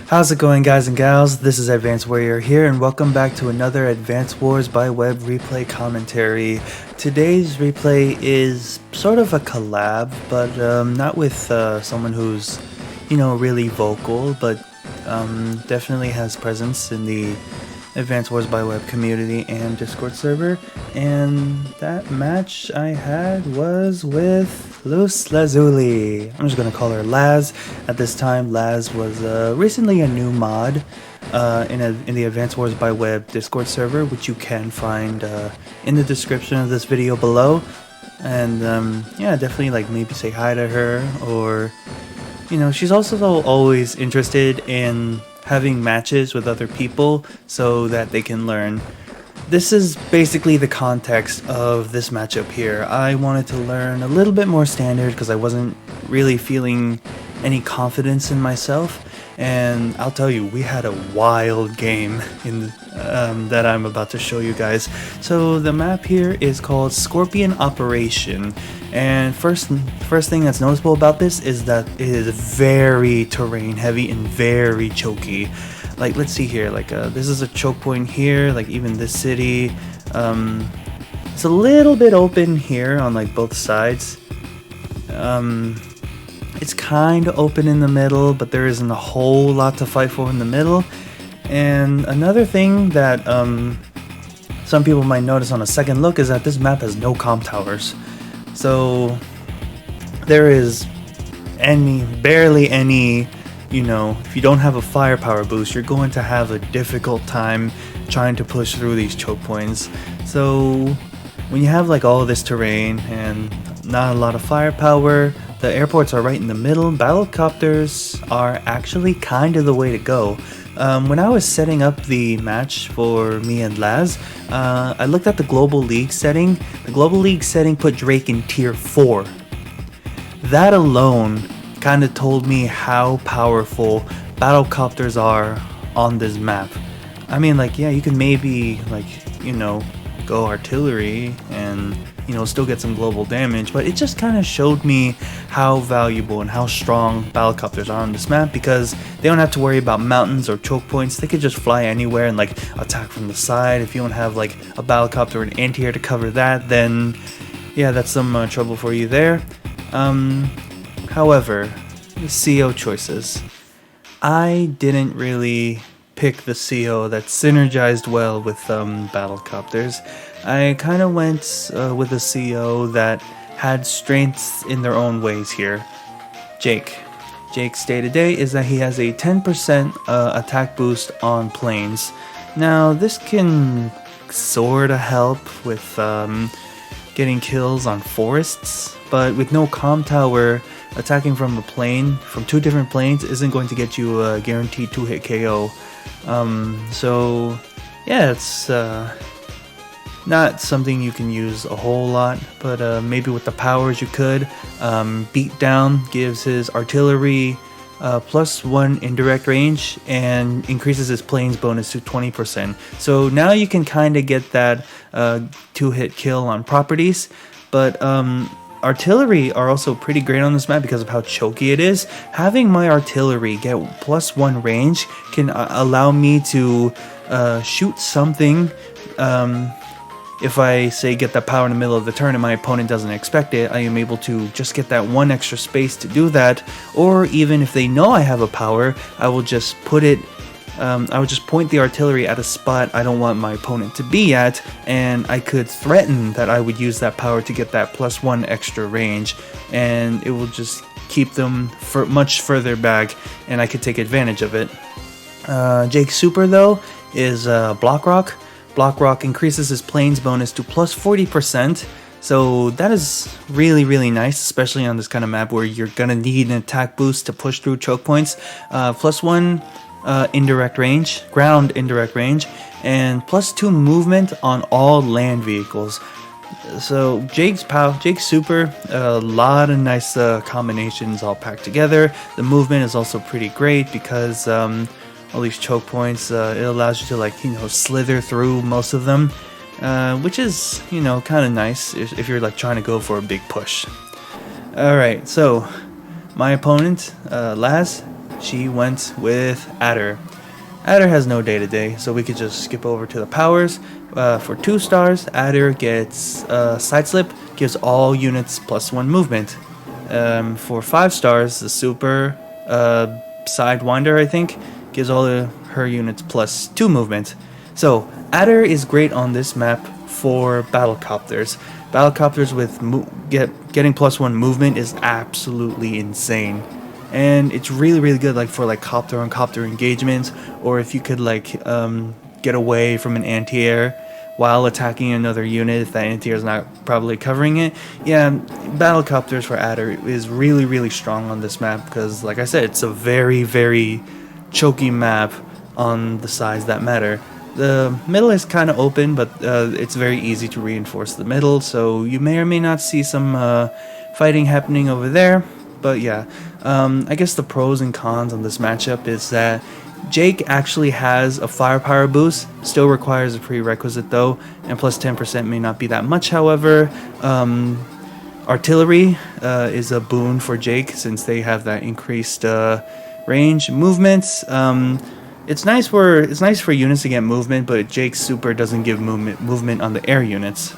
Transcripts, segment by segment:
How's it going, guys and gals? This is Advanced Warrior here, and welcome back to another Advanced Wars by Web replay commentary. Today's replay is sort of a collab, but not with someone who's, really vocal, but definitely has presence in the Advanced Wars by Web community and Discord server. And that match I had was with LooseLazuli. I'm just gonna call her Laz at this time. Laz was recently a new mod in the Advanced Wars by Web Discord server, which you can find in the description of this video below. And yeah, definitely maybe say hi to her, or she's also always interested in having matches with other people so that they can learn. This is basically the context of this matchup here. I wanted to learn a little bit more standard because I wasn't really feeling any confidence in myself, and I'll tell you, we had a wild game in that I'm about to show you guys. So the map here is called Scorpion Operation, and first thing that's noticeable about this is that it is very terrain heavy and very choky. Let's see here, this is a choke point here, even this city. It's a little bit open here on both sides. It's kind of open in the middle, but there isn't a whole lot to fight for in the middle. And another thing that some people might notice on a second look is that this map has no comm towers. So there is barely any, if you don't have a firepower boost, you're going to have a difficult time trying to push through these choke points. So when you have all of this terrain and not a lot of firepower, the airports are right in the middle. Battlecopters are actually kind of the way to go. When I was setting up the match for me and Laz, I looked at the Global League setting. The Global League setting put Drake in tier 4. That alone kind of told me how powerful battlecopters are on this map. I mean, yeah, you can maybe go artillery and still get some global damage, but it just kind of showed me how valuable and how strong battlecopters are on this map, because they don't have to worry about mountains or choke points. They could just fly anywhere and attack from the side. If you don't have a battlecopter or an anti-air to cover that, then yeah, that's some trouble for you there. However, the CO choices, I didn't really pick the CO that synergized well with battlecopters. I kind of went with a CO that had strengths in their own ways here. Jake's day-to-day is that he has a 10% attack boost on planes. Now this can sort of help with getting kills on forests, but with no comm tower, attacking from a plane, from two different planes, isn't going to get you a guaranteed 2-hit KO. So yeah, it's not something you can use a whole lot, but maybe with the powers you could. Beatdown gives his artillery +1 indirect range and increases his planes bonus to 20%. So now you can kind of get that 2-hit kill on properties, but artillery are also pretty great on this map because of how choky it is. Having my artillery get +1 range can allow me to shoot something. If I say get that power in the middle of the turn and my opponent doesn't expect it, I am able to just get that one extra space to do that. Or even if they know I have a power, I will just put it, I would just point the artillery at a spot I don't want my opponent to be at, and I could threaten that I would use that power to get that +1 extra range, and it will just keep them much further back, and I could take advantage of it. Jake's super though is Block Rock. Block Rock increases his planes bonus to +40%, so that is really nice, especially on this kind of map where you're gonna need an attack boost to push through choke points. +1 indirect range, ground indirect range, and +2 movement on all land vehicles. So Jake's super, a lot of nice combinations all packed together. The movement is also pretty great because all these choke points, it allows you to slither through most of them, which is kind of nice if you're trying to go for a big push. Alright, so my opponent, Laz, she went with Adder. Adder has no day-to-day, so we could just skip over to the powers. For 2 stars, Adder gets Side Slip, gives all units +1 movement. For 5 stars, the super Sidewinder, I think, gives all her units +2 movement. So Adder is great on this map for battlecopters. Battlecopters with getting +1 movement is absolutely insane. And it's really good like for like copter on copter engagements, or if you could like get away from an anti-air while attacking another unit if that anti-air is not probably covering it. Yeah, battlecopters for Adder is really strong on this map because, like I said, it's a very choky map on the sides that matter. The middle is kind of open, but it's very easy to reinforce the middle, so you may or may not see some fighting happening over there. But yeah, I guess the pros and cons on this matchup is that Jake actually has a firepower boost, still requires a prerequisite though, and +10% may not be that much. However, artillery is a boon for Jake since they have that increased range. Movements, it's nice for units to get movement, but Jake's super doesn't give movement on the air units.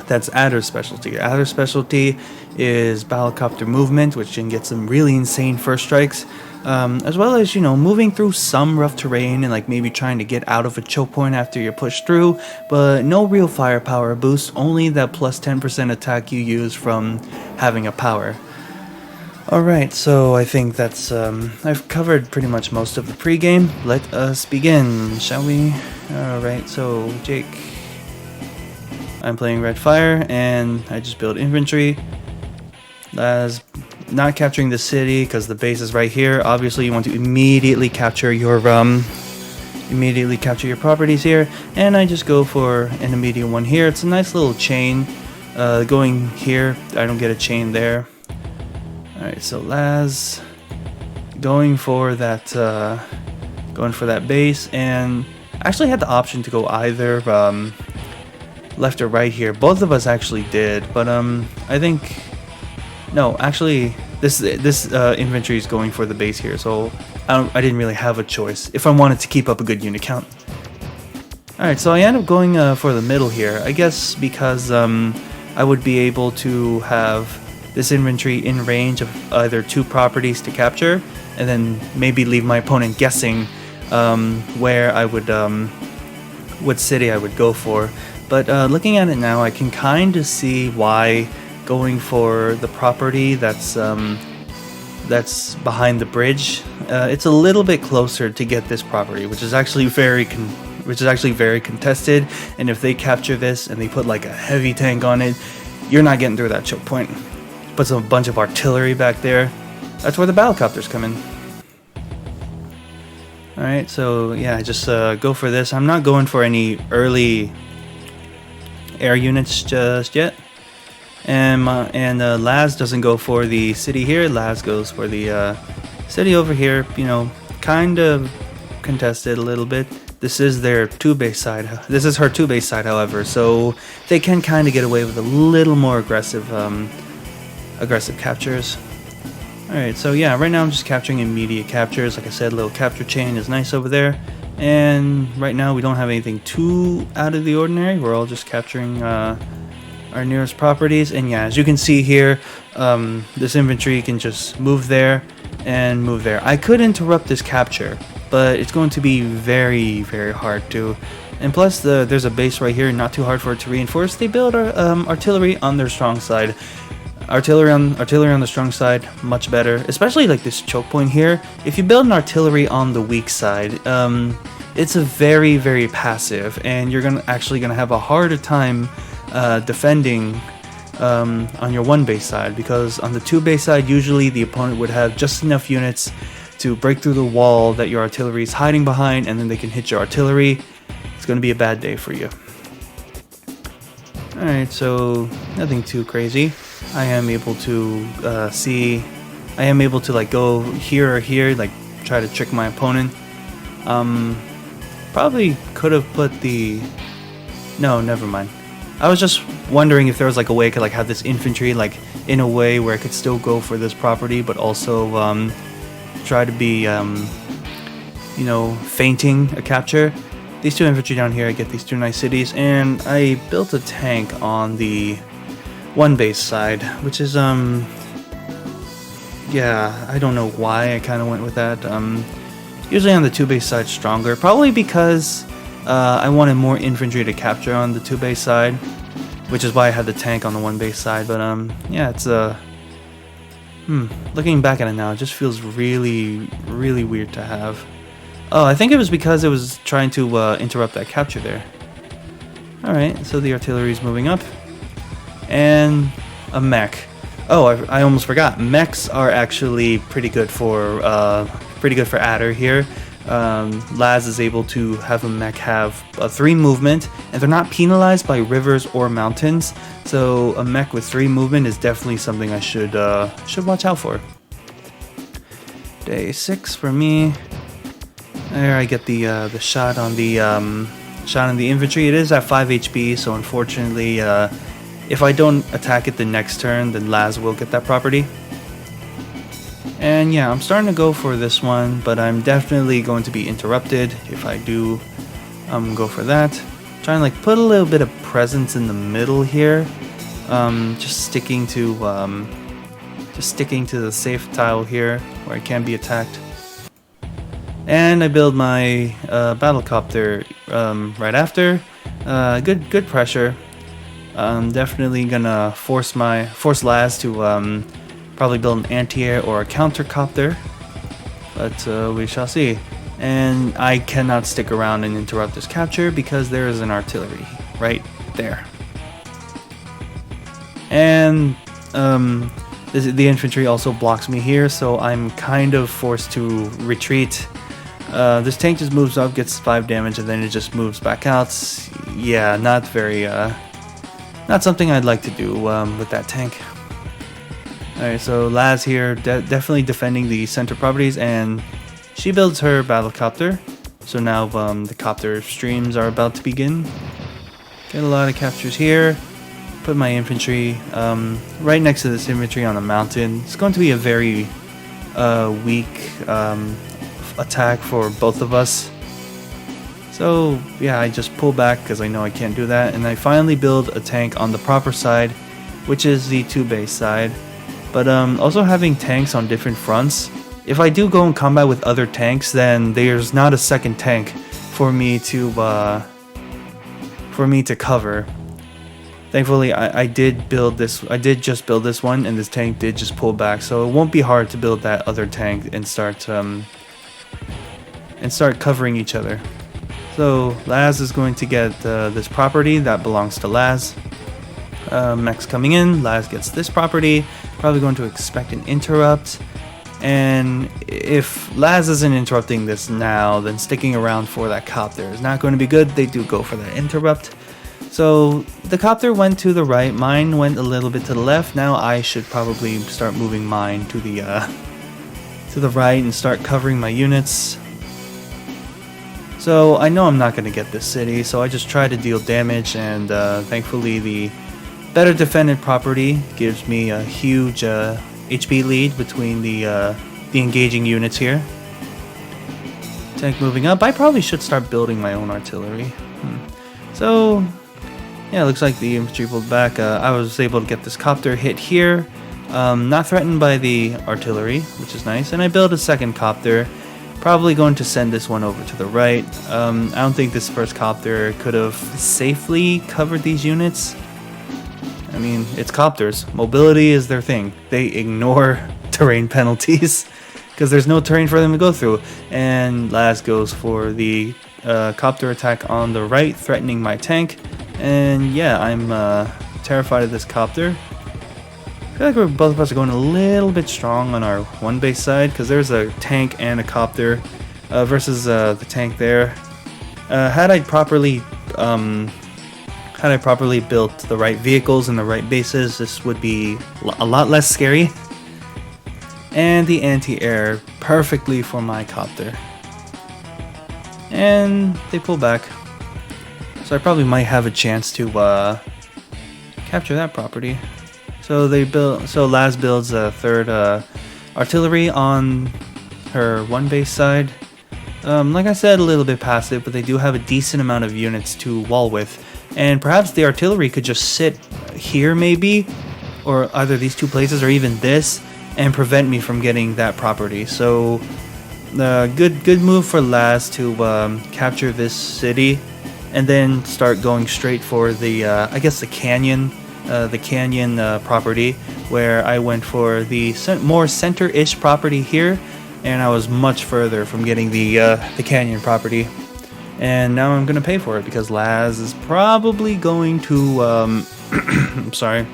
That's Adder's specialty. Adder's specialty is battlecopter movement, which can get some really insane first strikes, as well as, you know, moving through some rough terrain and like maybe trying to get out of a choke point after you're pushed through, but no real firepower boost, only that +10% attack you use from having a power. Alright, so I think that's, I've covered pretty much most of the pregame. Let us begin, shall we? Alright, so Jake, I'm playing Red Fire, and I just build infantry. Laz, not capturing the city because the base is right here. Obviously, you want to immediately capture your properties here, and I just go for an immediate one here. It's a nice little chain. Going here, I don't get a chain there. All right, so Laz, going for that base, and I actually had the option to go either left or right here. Both of us actually did, but I think no, actually this infantry is going for the base here, so I didn't really have a choice if I wanted to keep up a good unit count. Alright, so I end up going for the middle here, I guess because I would be able to have this infantry in range of either 2 properties to capture, and then maybe leave my opponent guessing where I would what city I would go for. But looking at it now, I can kind of see why going for the property that's behind the bridge. It's a little bit closer to get this property, which is actually very contested. And if they capture this and they put like a heavy tank on it, you're not getting through that choke point. Puts a bunch of artillery back there. That's where the battlecopters come in. All right, so yeah, I just go for this. I'm not going for any early air units just yet, and Laz doesn't go for the city here. Laz goes for the city over here. You know, kind of contested a little bit. This is their 2-base side. This is her 2-base side, however, so they can kind of get away with a little more aggressive captures. All right, so yeah, right now I'm just capturing immediate captures. Like I said, little capture chain is nice over there. And right now we don't have anything too out of the ordinary. We're all just capturing our nearest properties. And yeah, as you can see here, this infantry can just move there and move there. I could interrupt this capture, but it's going to be very hard to. And plus, there's a base right here, not too hard for it to reinforce. They build artillery on their strong side. Artillery on the strong side, much better. Especially like this choke point here. If you build an artillery on the weak side, it's a very passive, and you're actually gonna have a harder time defending on your 1-base side, because on the 2-base side, usually the opponent would have just enough units to break through the wall that your artillery is hiding behind, and then they can hit your artillery. It's gonna be a bad day for you. Alright, so nothing too crazy. I am able to like go here or here, like try to trick my opponent. Probably could have put the... No, never mind. I was just wondering if there was like a way I could like have this infantry like in a way where I could still go for this property, but also try to be, you know, feinting a capture. These 2 infantry down here, I get these 2 nice cities, and I built a tank on the 1 base side, which is, yeah, I don't know why I kind of went with that. Usually on the 2 base side stronger, probably because I wanted more infantry to capture on the 2 base side, which is why I had the tank on the 1 base side. But yeah, it's looking back at it now, it just feels really, really weird to have. Oh, I think it was because it was trying to interrupt that capture there. Alright, so the artillery is moving up. And a mech. Oh, I almost forgot. Mechs are actually pretty good for adder here. Laz is able to have a mech have 3 movement, and they're not penalized by rivers or mountains. So a mech with 3 movement is definitely something I should watch out for. Day 6 for me. There I get the shot on the infantry. It is at 5 HP, so unfortunately, if I don't attack it the next turn, then Laz will get that property. And yeah, I'm starting to go for this one, but I'm definitely going to be interrupted if I do go for that. Trying to like put a little bit of presence in the middle here, just sticking to the safe tile here where I can be attacked. And I build my battlecopter right after. Good pressure. I'm definitely gonna force Laz to probably build an anti-air or a countercopter, but we shall see. And I cannot stick around and interrupt this capture because there is an artillery right there. And the infantry also blocks me here, so I'm kind of forced to retreat. This tank just moves up, gets 5 damage, and then it just moves back out. Yeah, not something I'd like to do with that tank. Alright, so Laz here, definitely defending the center properties, and she builds her battlecopter. So now the copter streams are about to begin. Get a lot of captures here. Put my infantry right next to this infantry on the mountain. It's going to be a very weak attack for both of us. So yeah, I just pull back because I know I can't do that, and I finally build a tank on the proper side, which is the 2 base side. But also having tanks on different fronts, if I do go in combat with other tanks, then there's not a second tank for me to cover. Thankfully, I did just build this one, and this tank did just pull back, so it won't be hard to build that other tank and start covering each other. So Laz is going to get this property that belongs to Laz. Mech's coming in. Laz gets this property. Probably going to expect an interrupt. And if Laz isn't interrupting this now, then sticking around for that copter is not going to be good. They do go for that interrupt. So the copter went to the right. Mine went a little bit to the left. Now I should probably start moving mine to the right and start covering my units. So I know I'm not going to get this city, so I just try to deal damage, and thankfully the better defended property gives me a huge HP lead between the engaging units here. Tank moving up. I probably should start building my own artillery. So yeah, it looks like the infantry pulled back. I was able to get this copter hit here. Not threatened by the artillery, which is nice. And I built a second copter. Probably going to send this one over to the right. I don't think this first copter could have safely covered these units. I mean, it's copters. Mobility is their thing. They ignore terrain penalties because there's no terrain for them to go through. And Laz goes for the copter attack on the right, threatening my tank. And yeah, I'm terrified of this copter. I feel like both of us are going a little bit strong on our 1 base side because there's a tank and a copter versus the tank there. Had I properly built the right vehicles and the right bases, this would be a lot less scary. And the anti-air perfectly for my copter. And they pull back. So I probably might have a chance to capture that property. So Laz builds a third artillery on her one base side. Like I said, a little bit passive, but they do have a decent amount of units to wall with. And perhaps the artillery could just sit here maybe, or either these two places or even this, and prevent me from getting that property. So good move for Laz to capture this city, and then start going straight for the I guess the canyon property, where I went for the more center-ish property here, and I was much further from getting the canyon property. And now I'm gonna pay for it because Laz is probably going to I'm sorry,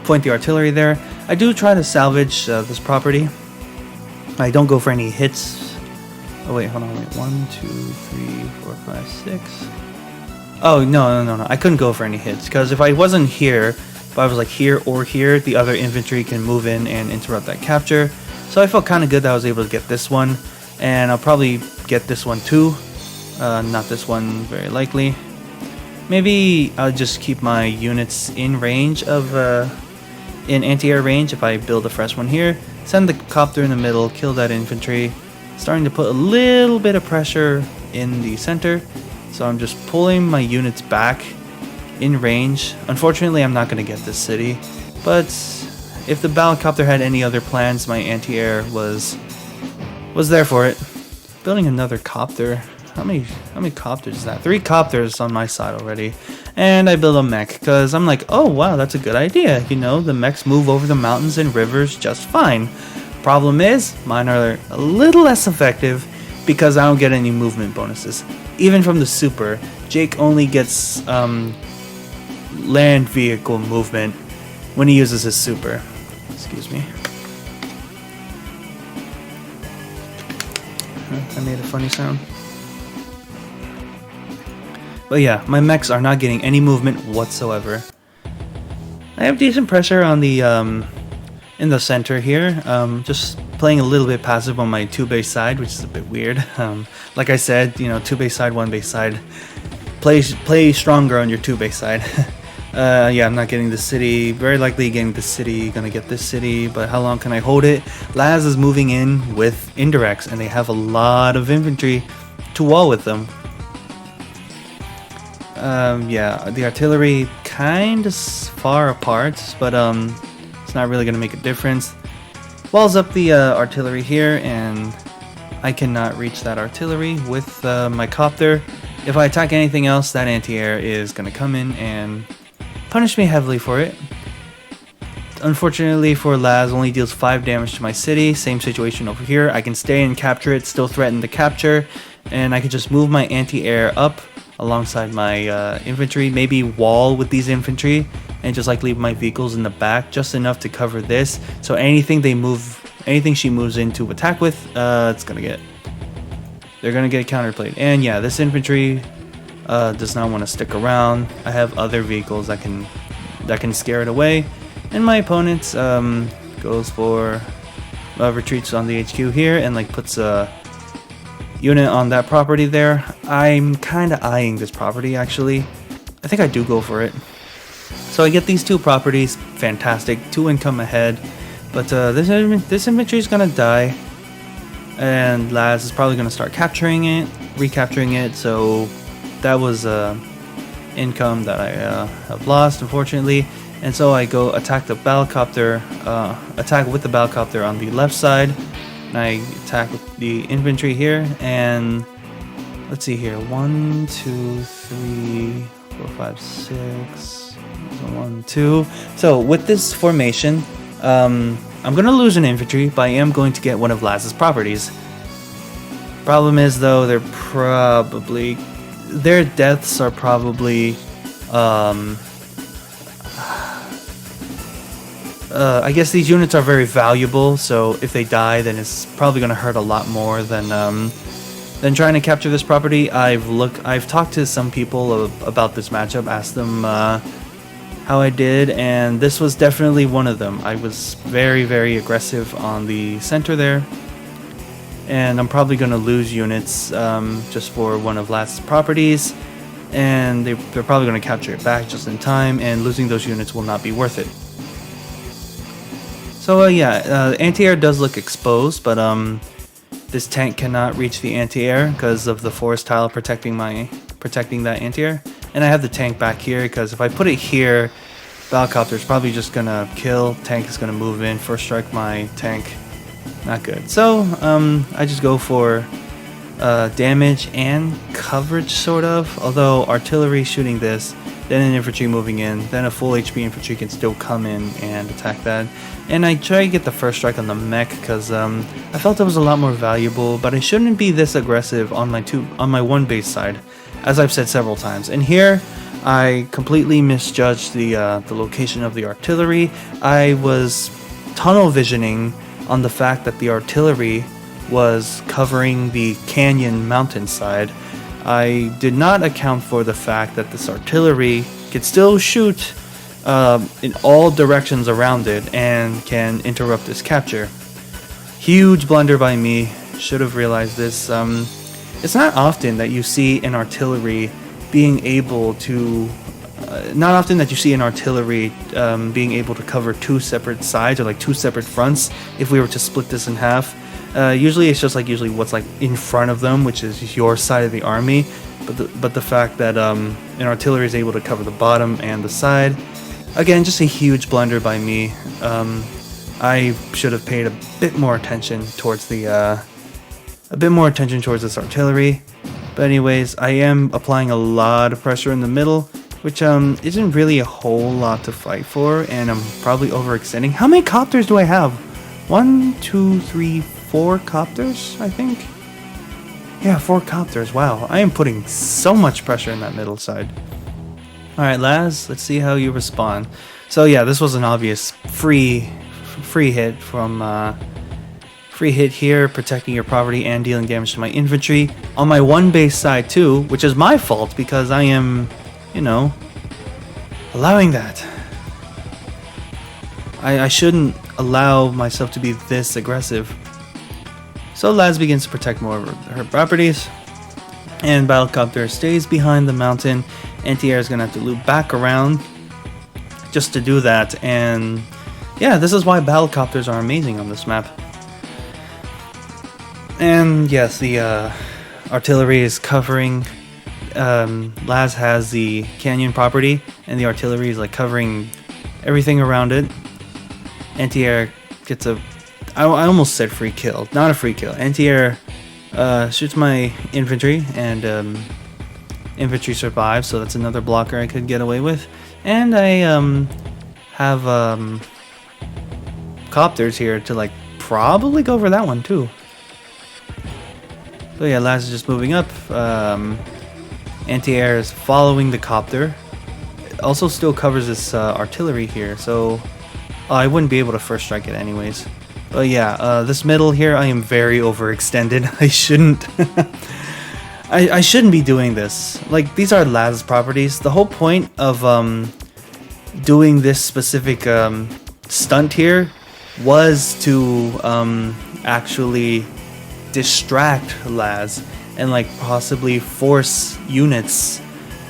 point the artillery there. I do try to salvage this property. I don't go for any hits. Oh wait, hold on, wait. 1, 2, 3, 4, 5, 6. Oh no. I couldn't go for any hits because if I wasn't here, if I was like here or here, the other infantry can move in and interrupt that capture. So I felt kind of good that I was able to get this one, and I'll probably get this one too. Not this one, very likely. Maybe I'll just keep my units in range of in anti-air range if I build a fresh one here. Send the copter in the middle, kill that infantry. Starting to put a little bit of pressure in the center, so I'm just pulling my units back in range. Unfortunately, I'm not going to get this city, but if the Battlecopter had any other plans, my anti-air was there for it. Building another copter. How many copters is that? 3 copters on my side already. And I build a mech because I'm like, oh wow, that's a good idea. You know, the mechs move over the mountains and rivers just fine. Problem is, mine are a little less effective because I don't get any movement bonuses. Even from the super, Jake only gets land vehicle movement when he uses his super. Excuse me. I made a funny sound. But yeah, my mechs are not getting any movement whatsoever. I have decent pressure on the in the center here. Just playing a little bit passive on my 2-base side, which is a bit weird. Like I said, you know, 2-base side, 1-base side. Play stronger on your 2-base side. Yeah, I'm not getting the city. Very likely getting the city. Gonna get this city, but how long can I hold it? Laz is moving in with indirects, and they have a lot of infantry to wall with them. Yeah, the artillery kind of far apart, but it's not really gonna make a difference. Walls up the artillery here, and I cannot reach that artillery with my copter. If I attack anything else, that anti-air is gonna come in and punish me heavily for it. Unfortunately for Laz, only deals 5 damage to my city. Same situation over here. I can stay and capture it, still threaten the capture, and I can just move my anti-air up alongside my infantry, maybe wall with these infantry, and just like leave my vehicles in the back just enough to cover this. So anything she moves in to attack with, they're gonna get counterplayed. And yeah, this infantry does not want to stick around. I have other vehicles that can scare it away, and my opponent goes for retreats on the HQ here and like puts a unit on that property there. I'm kind of eyeing this property actually. I think I do go for it. So I get these 2 properties, fantastic, 2 income ahead. But this infantry is gonna die, and Laz is probably gonna start capturing it, recapturing it. So that was income that I have lost, unfortunately. And so I go attack the Battlecopter, attack with the Battlecopter on the left side. And I attack with the infantry here, and let's see here, 1, 2, 3, 4, 5, 6, 1, 2. So with this formation, I'm gonna lose an infantry, but I am going to get one of Laz's properties. Problem is though, their deaths are probably I guess these units are very valuable, so if they die, then it's probably going to hurt a lot more than trying to capture this property. I've talked to some people about this matchup, asked them how I did, and this was definitely one of them. I was very, very aggressive on the center there, and I'm probably going to lose units just for one of Laz's properties, and they're probably going to capture it back just in time, and losing those units will not be worth it. So yeah, anti-air does look exposed, but this tank cannot reach the anti-air because of the forest tile protecting that anti-air. And I have the tank back here because if I put it here, Battlecopter's probably just gonna kill. Tank is gonna move in, first strike my tank. Not good. So I just go for damage and coverage, sort of. Although artillery shooting this, then an infantry moving in, then a full HP infantry can still come in and attack that. And I try to get the first strike on the mech because I felt it was a lot more valuable, but I shouldn't be this aggressive on my one base side, as I've said several times. And here, I completely misjudged the location of the artillery. I was tunnel visioning on the fact that the artillery was covering the canyon mountainside. I did not account for the fact that this artillery could still shoot in all directions around it and can interrupt this capture. Huge blunder by me. Should have realized this. It's not often that you see an artillery being able to being able to cover two separate sides or like two separate fronts if we were to split this in half. Usually it's just like what's like in front of them, which is your side of the army, but the fact that an artillery is able to cover the bottom and the side, again, just a huge blunder by me. I should have paid a bit more attention towards this artillery. But anyways, I am applying a lot of pressure in the middle, which isn't really a whole lot to fight for, and I'm probably overextending. How many copters do I have? 1, 2, 3, 4 copters, I think? Yeah, 4 copters. Wow, I am putting so much pressure in that middle side. Alright, Laz, let's see how you respond. So yeah, this was an obvious free hit from... Free hit here, protecting your property and dealing damage to my infantry. On my one base side too, which is my fault because I am, allowing that. I shouldn't allow myself to be this aggressive. So Laz begins to protect more of her properties. And Battlecopter stays behind the mountain. Anti-air is going to have to loop back around just to do that. And yeah, this is why Battlecopters are amazing on this map. And yes, the artillery is covering. Laz has the canyon property, and the artillery is like covering everything around it. Anti-air gets a... I almost said free kill. Not a free kill. Anti-air shoots my infantry, and infantry survives, so that's another blocker I could get away with. And I have copters here to like probably go for that one too. So yeah, Laz is just moving up. Anti-air is following the copter. It also still covers this artillery here, so I wouldn't be able to first strike it anyways. But yeah, this middle here, I am very overextended. I shouldn't. I shouldn't be doing this. Like, these are Laz's properties. The whole point of doing this specific stunt here was to actually distract Laz and like possibly force units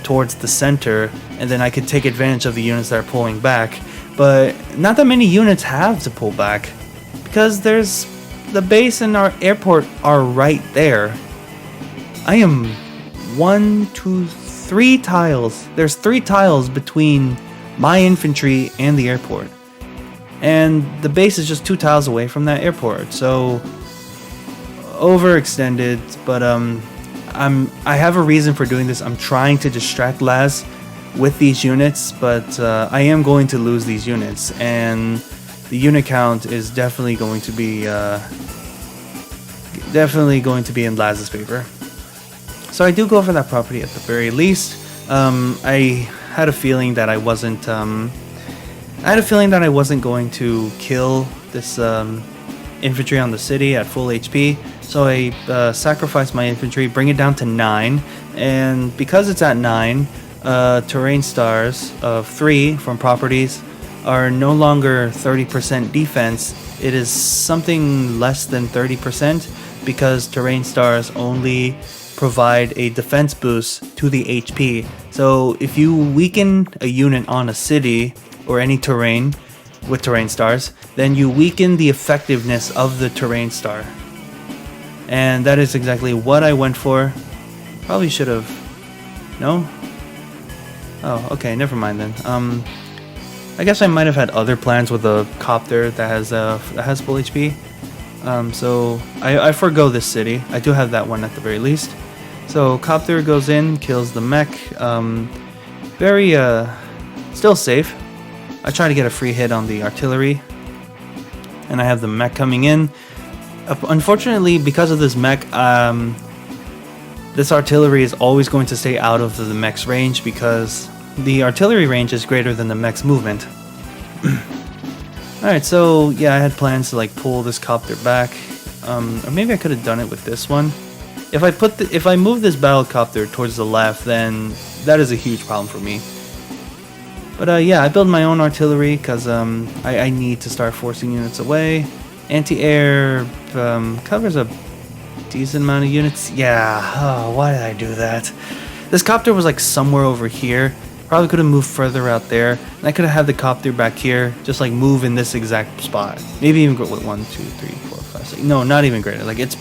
towards the center, and then I could take advantage of the units that are pulling back. But not that many units have to pull back because there's the base and our airport are right there. I am 1, 2, 3 tiles. There's 3 tiles between my infantry and the airport, and the base is just 2 tiles away from that airport. So overextended, but I have a reason for doing this. I'm trying to distract Laz with these units, but I am going to lose these units, and the unit count is definitely going to be in Laz's favor. So I do go for that property at the very least. I had a feeling that I wasn't going to kill this infantry on the city at full HP. So I sacrifice my infantry, bring it down to 9, and because it's at 9, terrain stars of 3 from properties are no longer 30% defense. It is something less than 30% because terrain stars only provide a defense boost to the HP. So if you weaken a unit on a city or any terrain, with terrain stars, then you weaken the effectiveness of the terrain star. And that is exactly what I went for. Probably should have... No? Oh, okay, never mind then. I guess I might have had other plans with a copter that has full HP. So I forgo this city. I do have that one at the very least. So copter goes in, kills the mech. Very still safe. I try to get a free hit on the artillery, and I have the mech coming in. Unfortunately, because of this mech, this artillery is always going to stay out of the mech's range because the artillery range is greater than the mech's movement. Alright, so yeah, I had plans to like pull this copter back, or maybe I could have done it with this one. If I move this battle copter towards the left, then that is a huge problem for me. But yeah, I build my own artillery because I need to start forcing units away. Anti-air covers a decent amount of units. Yeah, oh, why did I do that? This copter was like somewhere over here. Probably could have moved further out there. And I could have had the copter back here, just like move in this exact spot. Maybe even go with 1, 2, 3, 4, 5, 6. No, not even greater. Like it's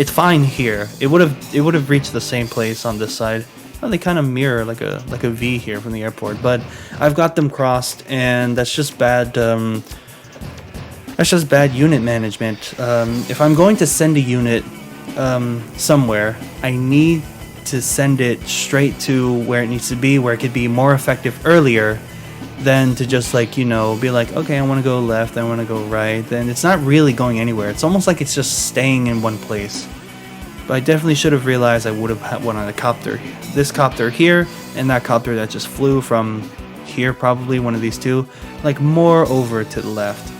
fine here. It would have reached the same place on this side. Well, they kind of mirror like a V here from the airport, but I've got them crossed, and that's just bad. That's just bad unit management. If I'm going to send a unit somewhere, I need to send it straight to where it needs to be, where it could be more effective earlier than to just like, you know, be like, okay, I want to go left, I want to go right. Then it's not really going anywhere. It's almost like it's just staying in one place. But I definitely should have realized I would have had one on a copter. This copter here, and that copter that just flew from here, probably one of these two, like more over to the left.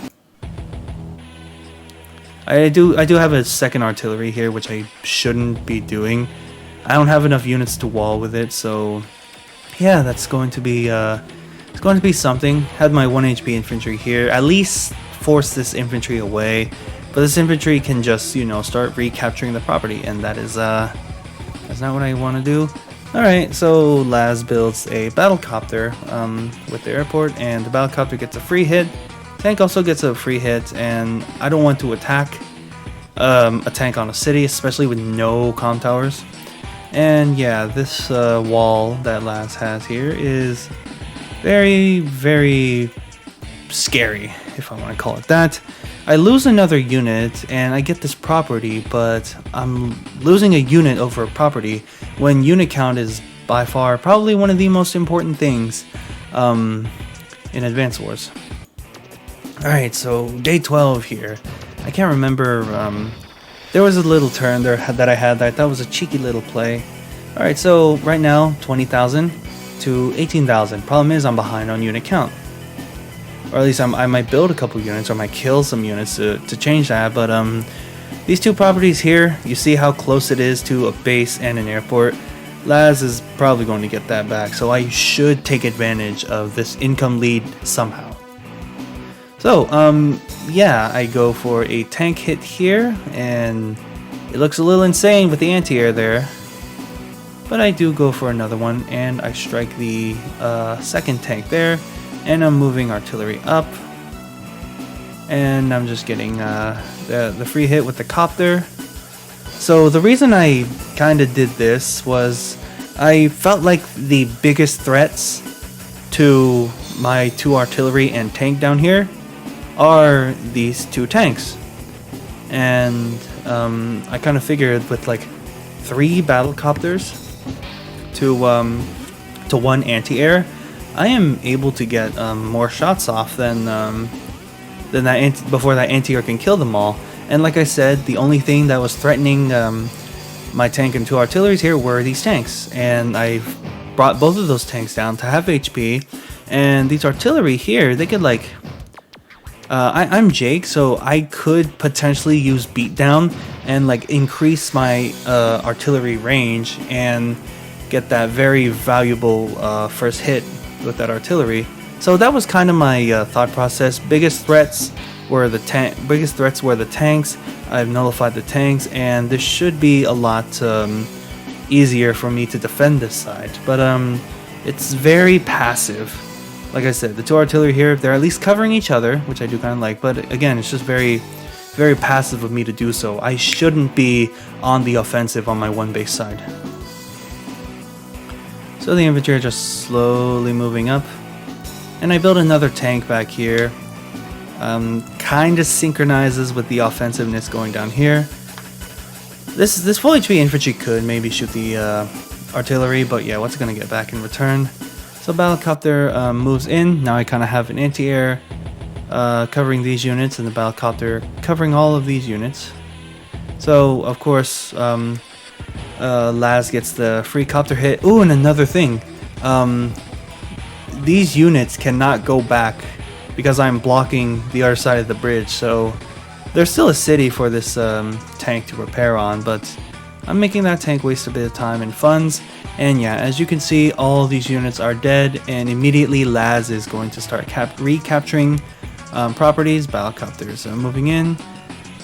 I do have a second artillery here, which I shouldn't be doing. I don't have enough units to wall with it, so yeah, that's going to be it's going to be something. Had my 1 HP infantry here, at least force this infantry away. But this infantry can just, you know, start recapturing the property, and that's not what I want to do. Alright, so Laz builds a battlecopter with the airport, and the battlecopter gets a free hit. Tank also gets a free hit, and I don't want to attack a tank on a city, especially with no comm towers. And yeah, this wall that Laz has here is very, very scary, if I want to call it that. I lose another unit and I get this property, but I'm losing a unit over a property when unit count is by far probably one of the most important things in Advance Wars. Alright, so day 12 here. I can't remember, there was a little turn there that I had that I thought was a cheeky little play. Alright, so right now, 20,000 to 18,000. Problem is I'm behind on unit count. Or at least I might build a couple units, or I might kill some units to change that. But these two properties here, you see how close it is to a base and an airport. Laz is probably going to get that back, so I should take advantage of this income lead somehow. So, yeah, I go for a tank hit here, and it looks a little insane with the anti-air there. But I do go for another one, and I strike the second tank there. And I'm moving artillery up, and I'm just getting the free hit with the copter. So the reason I kind of did this was I felt like the biggest threats to my 2 artillery and tank down here are these 2 tanks. And I kind of figured with like 3 battlecopters to 1 anti-air, I am able to get more shots off than that before that anti-air can kill them all. And like I said, the only thing that was threatening my tank and 2 artilleries here were these tanks, and I've brought both of those tanks down to half HP. And these artillery here, they could like I'm Jake, so I could potentially use beatdown and like increase my artillery range and get that very valuable first hit with that artillery. So that was kind of my thought process. Biggest threats were the tanks. I've nullified the tanks, and this should be a lot easier for me to defend this side. But it's very passive. like I said, the 2 artillery here, they're at least covering each other, which I do kind of like, but again, it's just very passive of me to do so. I shouldn't be on the offensive on my 1 base side. So the infantry are just slowly moving up, and I build another tank back here. Kind of synchronizes with the offensiveness going down here. This full HP infantry could maybe shoot the artillery, but yeah, what's gonna get back in return? So Battlecopter moves in. Now I kind of have an anti-air covering these units, and the Battlecopter covering all of these units. So of course, Laz gets the free copter hit. Ooh, and another thing, these units cannot go back because I'm blocking the other side of the bridge. So there's still a city for this tank to repair on, but I'm making that tank waste a bit of time and funds. And yeah, as you can see, all these units are dead, and immediately Laz is going to start recapturing properties. Battlecopters moving in.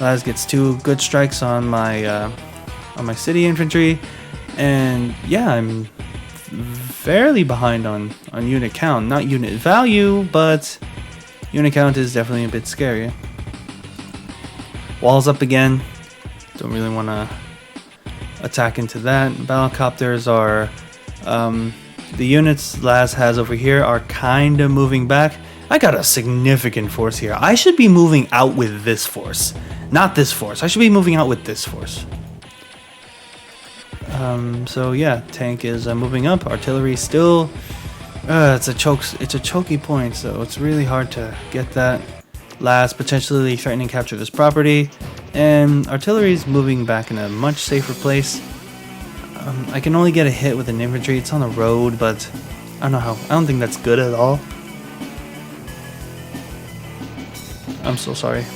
Laz gets 2 good strikes on my city infantry, and yeah, I'm fairly behind on unit count. Not unit value, but unit count is definitely a bit scary. Walls up again. Don't really want to attack into that. Battlecopters are the units Laz has over here are kind of moving back. I got a significant force here. I should be moving out with this force, not this force. I should be moving out with this force. So yeah, tank is moving up. Artillery still, it's a choky point, so it's really hard to get that. Laz potentially threatening to capture this property, and artillery is moving back in a much safer place. I can only get a hit with an infantry. It's on the road, but I don't think that's good at all. I'm so sorry.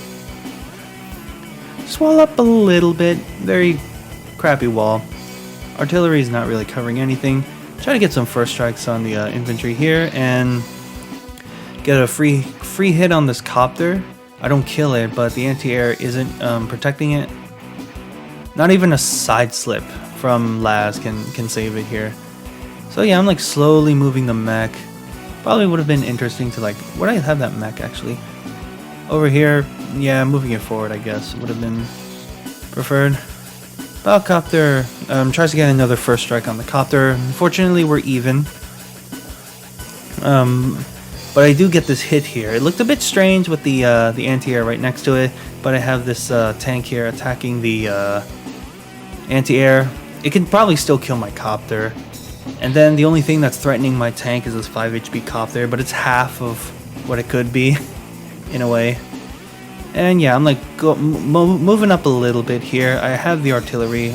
Just wall up a little bit. Very crappy wall. Artillery is not really covering anything. Try to get some first strikes on the infantry here and get a free hit on this copter. I don't kill it, but the anti-air isn't protecting it. Not even a side slip from Laz can save it here. So yeah, I'm like slowly moving the mech. Probably would have been interesting to like, where do I have that mech actually? Over here, yeah, moving it forward I guess would have been preferred. Battlecopter tries to get another first strike on the copter. Unfortunately, we're even. But I do get this hit here. It looked a bit strange with the anti-air right next to it, but I have this tank here attacking the anti-air. It can probably still kill my copter. And then the only thing that's threatening my tank is this 5 HP copter, but it's half of what it could be, in a way. And yeah, I'm like moving up a little bit here. I have the artillery.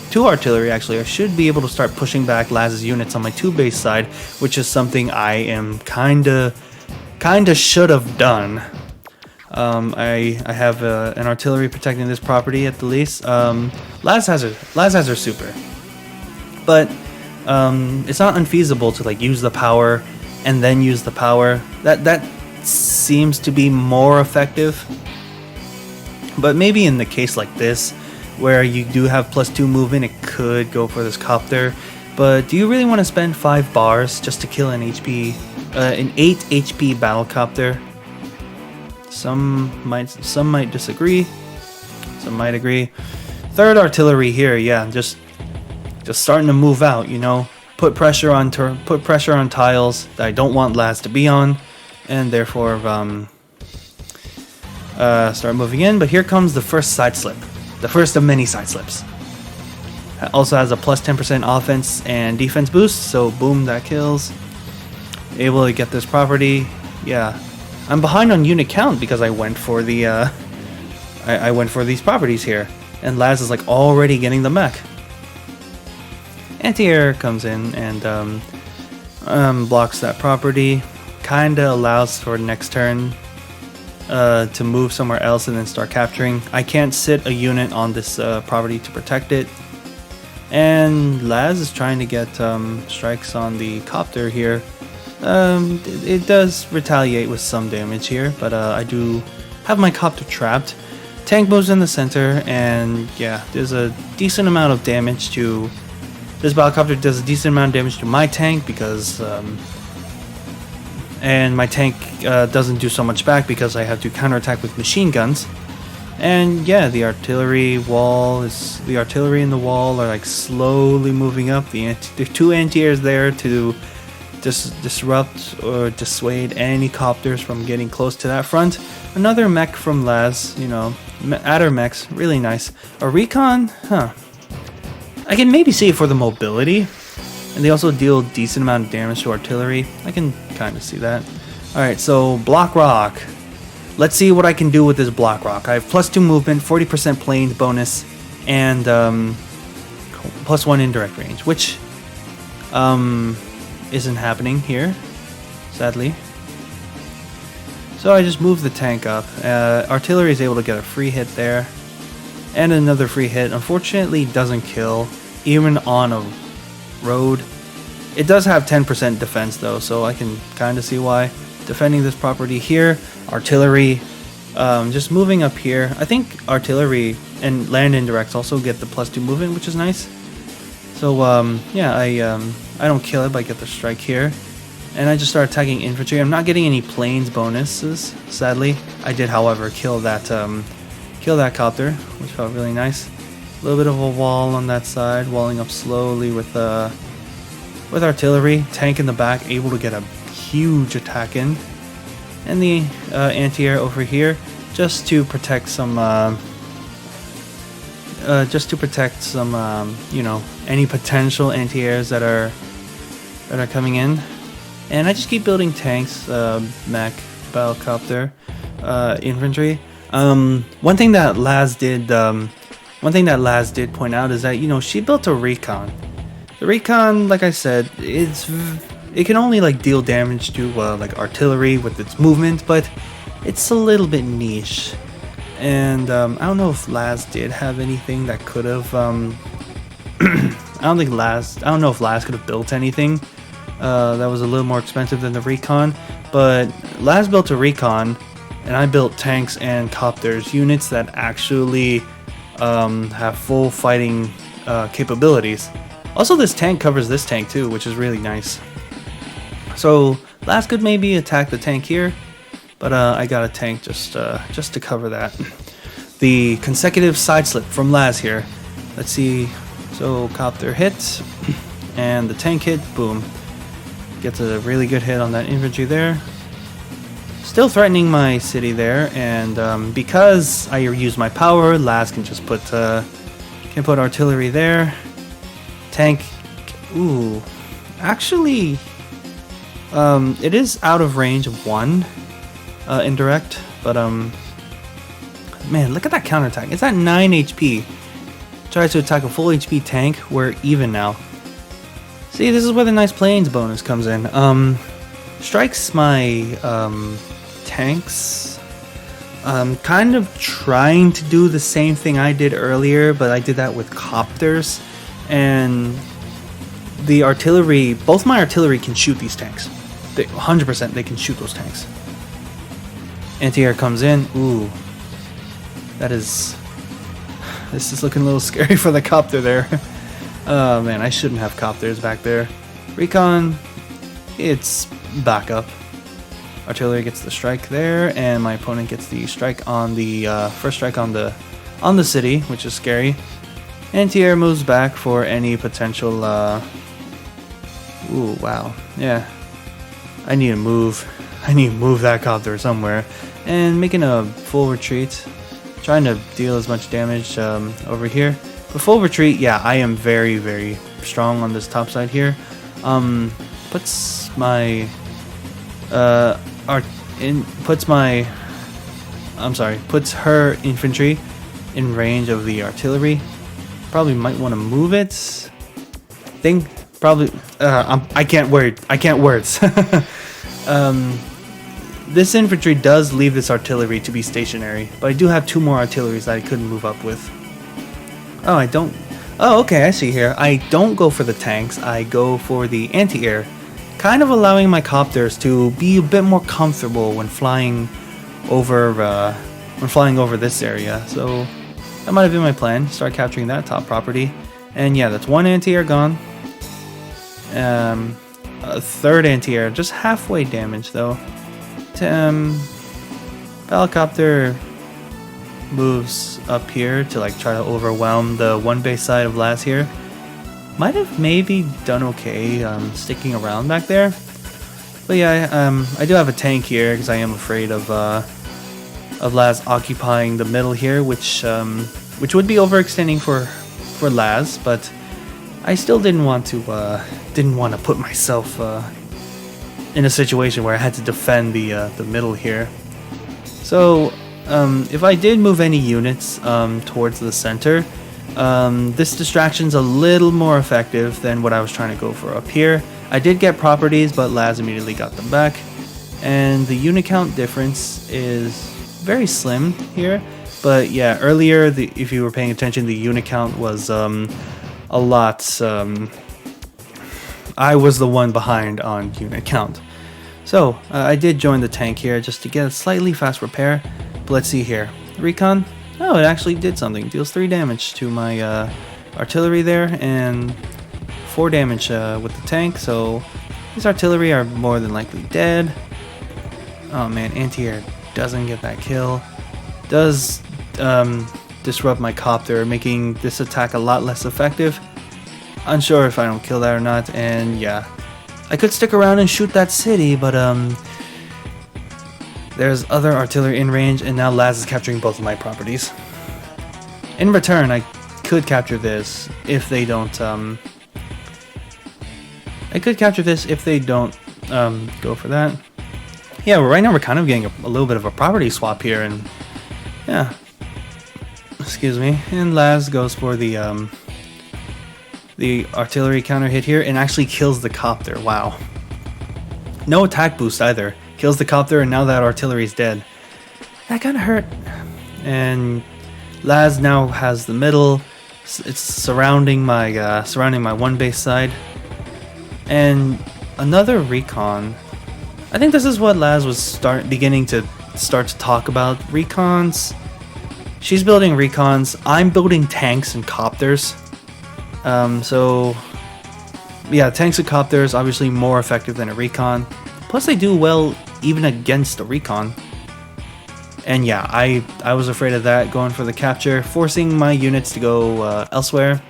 Two artillery actually. I should be able to start pushing back Laz's units on my 2 base side, which is something I am kinda should have done. I have an artillery protecting this property at the least. Laz has her super, but it's not unfeasible to like use the power and then use the power. That seems to be more effective, but maybe in the case like this where you do have +2 movement, it could go for this copter. But do you really want to spend 5 bars just to kill an 8 HP battlecopter? Some might disagree, some might agree. 3rd artillery here, yeah, just starting to move out, you know, put pressure on tiles that I don't want Laz to be on, and therefore start moving in. But here comes the first side slip, the first of many side slips. Also has a +10% offense and defense boost, so boom, that kills. Able to get this property. Yeah, I'm behind on unit count because I went for the I went for these properties here, and Laz is like already getting the mech. Anti-air comes in and blocks that property. Kinda allows for next turn to move somewhere else and then start capturing. I can't sit a unit on this property to protect it. And Laz is trying to get strikes on the copter here. It does retaliate with some damage here, but I do have my copter trapped. Tank moves in the center, and yeah, there's a decent amount of damage to... This battlecopter does a decent amount of damage to my tank because and my tank doesn't do so much back because I have to counterattack with machine guns. And yeah, the artillery in the wall are like slowly moving up. There are 2 anti-airs there to disrupt or dissuade any copters from getting close to that front. Another mech from Laz, you know, adder mechs, really nice. A recon, I can maybe see it for the mobility, and they also deal a decent amount of damage to artillery. I can kind of see that. Alright, so block rock. Let's see what I can do with this block rock. I have +2 movement, 40% planes bonus, and +1 indirect range, which isn't happening here, sadly. So I just moved the tank up. Artillery is able to get a free hit there, and another free hit. Unfortunately, doesn't kill, even on a road. It does have 10% defense though, so I can kind of see why. Defending this property here. Artillery, just moving up here. I think artillery and land indirects also get the +2 movement, which is nice. So yeah, I don't kill it, but I get the strike here, and I just start attacking infantry. I'm not getting any planes bonuses, sadly. I did, however, kill that copter, which felt really nice. A little bit of a wall on that side, walling up slowly with artillery. Tank in the back, able to get a huge attack in. And the anti-air over here, just to protect some, you know, any potential anti-airs that are coming in. And I just keep building tanks, mech, battlecopter, infantry. One thing that Laz did point out is that, you know, she built a recon. The recon, like I said, it can only like deal damage to like artillery with its movement, but it's a little bit niche. And I don't know if Laz did have anything that could have. I don't know if Laz could have built anything that was a little more expensive than the recon. But Laz built a recon, and I built tanks and copters, units that actually have full fighting capabilities. Also, this tank covers this tank too, which is really nice. So Laz could maybe attack the tank here, but I got a tank just to cover that. The consecutive side slip from Laz here. Let's see. So copter hits, and the tank hit. Boom. Gets a really good hit on that infantry there. Still threatening my city there, and because I use my power, Laz can just put artillery there. Tank. Ooh, actually. It is out of range of 1 indirect, but man, look at that counterattack. It's at 9 HP. Tries to attack a full HP tank. We're even now. See, this is where the nice planes bonus comes in. Strikes my tanks. Kind of trying to do the same thing I did earlier, but I did that with copters, and the artillery, both my artillery can shoot these tanks. 100% they can shoot those tanks. Anti-air comes in. Ooh. This is looking a little scary for the copter there. Oh man, I shouldn't have copters back there. Recon, it's backup. Artillery gets the strike there, and my opponent gets the strike on the first strike on the city, which is scary. Anti-air moves back for any potential. Ooh, wow, yeah. I need to move that copter somewhere, and making a full retreat, trying to deal as much damage over here. But full retreat, yeah, I am very, very strong on this top side here. Puts her infantry in range of the artillery. Probably might want to move it. I can't words. This infantry does leave this artillery to be stationary, but I do have 2 more artilleries that I couldn't move up with. Oh, okay, I see here. I don't go for the tanks, I go for the anti-air, kind of allowing my copters to be a bit more comfortable when flying over this area. So that might have been my plan. Start capturing that top property, and yeah, that's 1 anti-air gone. a third anti-air, just halfway damage though. Helicopter moves up here to like try to overwhelm the one base side of Laz here. Might have maybe done okay sticking around back there. But yeah, I do have a tank here because I am afraid of Laz occupying the middle here, which would be overextending for Laz, but I still didn't want to put myself in a situation where I had to defend the middle here. So if I did move any units towards the center, this distraction's a little more effective than what I was trying to go for up here. I did get properties, but Laz immediately got them back, and the unit count difference is very slim here. But yeah, earlier, if you were paying attention, the unit count was a lot. I was the one behind on unit count. So I did join the tank here just to get a slightly fast repair. But let's see here. Recon. Oh, it actually did something. Deals 3 damage to my artillery there, and 4 damage with the tank. So these artillery are more than likely dead. Oh man, anti-air doesn't get that kill. Does disrupt my copter, making this attack a lot less effective. Unsure if I don't kill that or not, and yeah. I could stick around and shoot that city, but there's other artillery in range, and now Laz is capturing both of my properties. In return, I could capture this if they don't go for that. Yeah, well, right now we're kind of getting a little bit of a property swap here, and yeah. Excuse me. And Laz goes for the artillery counter hit here and actually kills the copter. Wow. No attack boost either. Kills the copter, and now that artillery is dead. That kind of hurt. And Laz now has the middle. It's surrounding my one base side. And another recon. I think this is what Laz was beginning to talk about. Recons. She's building recons. I'm building tanks and copters. So yeah, tanks and copters obviously more effective than a recon. Plus they do well even against a recon. And yeah, I was afraid of that, going for the capture, forcing my units to go elsewhere.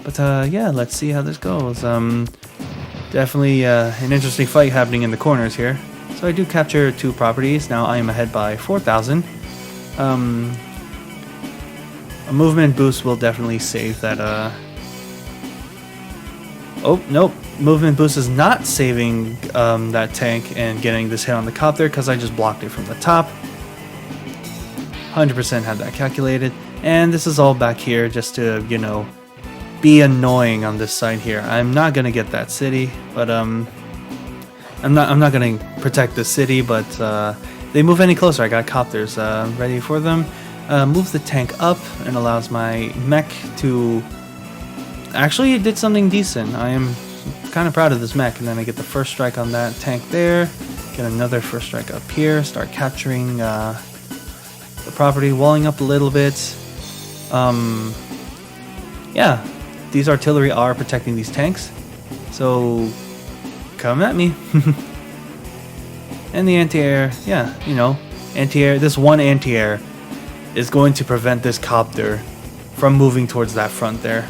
But yeah, let's see how this goes. Definitely an interesting fight happening in the corners here. So I do capture 2 properties. Now I am ahead by 4,000. A movement boost will definitely save that. Oh, nope. Movement boost is not saving that tank and getting this hit on the copter because I just blocked it from the top. 100% had that calculated. And this is all back here just to, you know, be annoying on this side here. I'm not going to get that city, but I'm not going to protect the city, but they move any closer. I got copters ready for them. Moves the tank up and allows my mech to... Actually, it did something decent. I am kind of proud of this mech. And then I get the first strike on that tank there. Get another first strike up here. Start capturing the property, walling up a little bit. Yeah, these artillery are protecting these tanks. So, come at me. And the anti-air, yeah, you know, anti-air. This one anti-air is going to prevent this copter from moving towards that front there.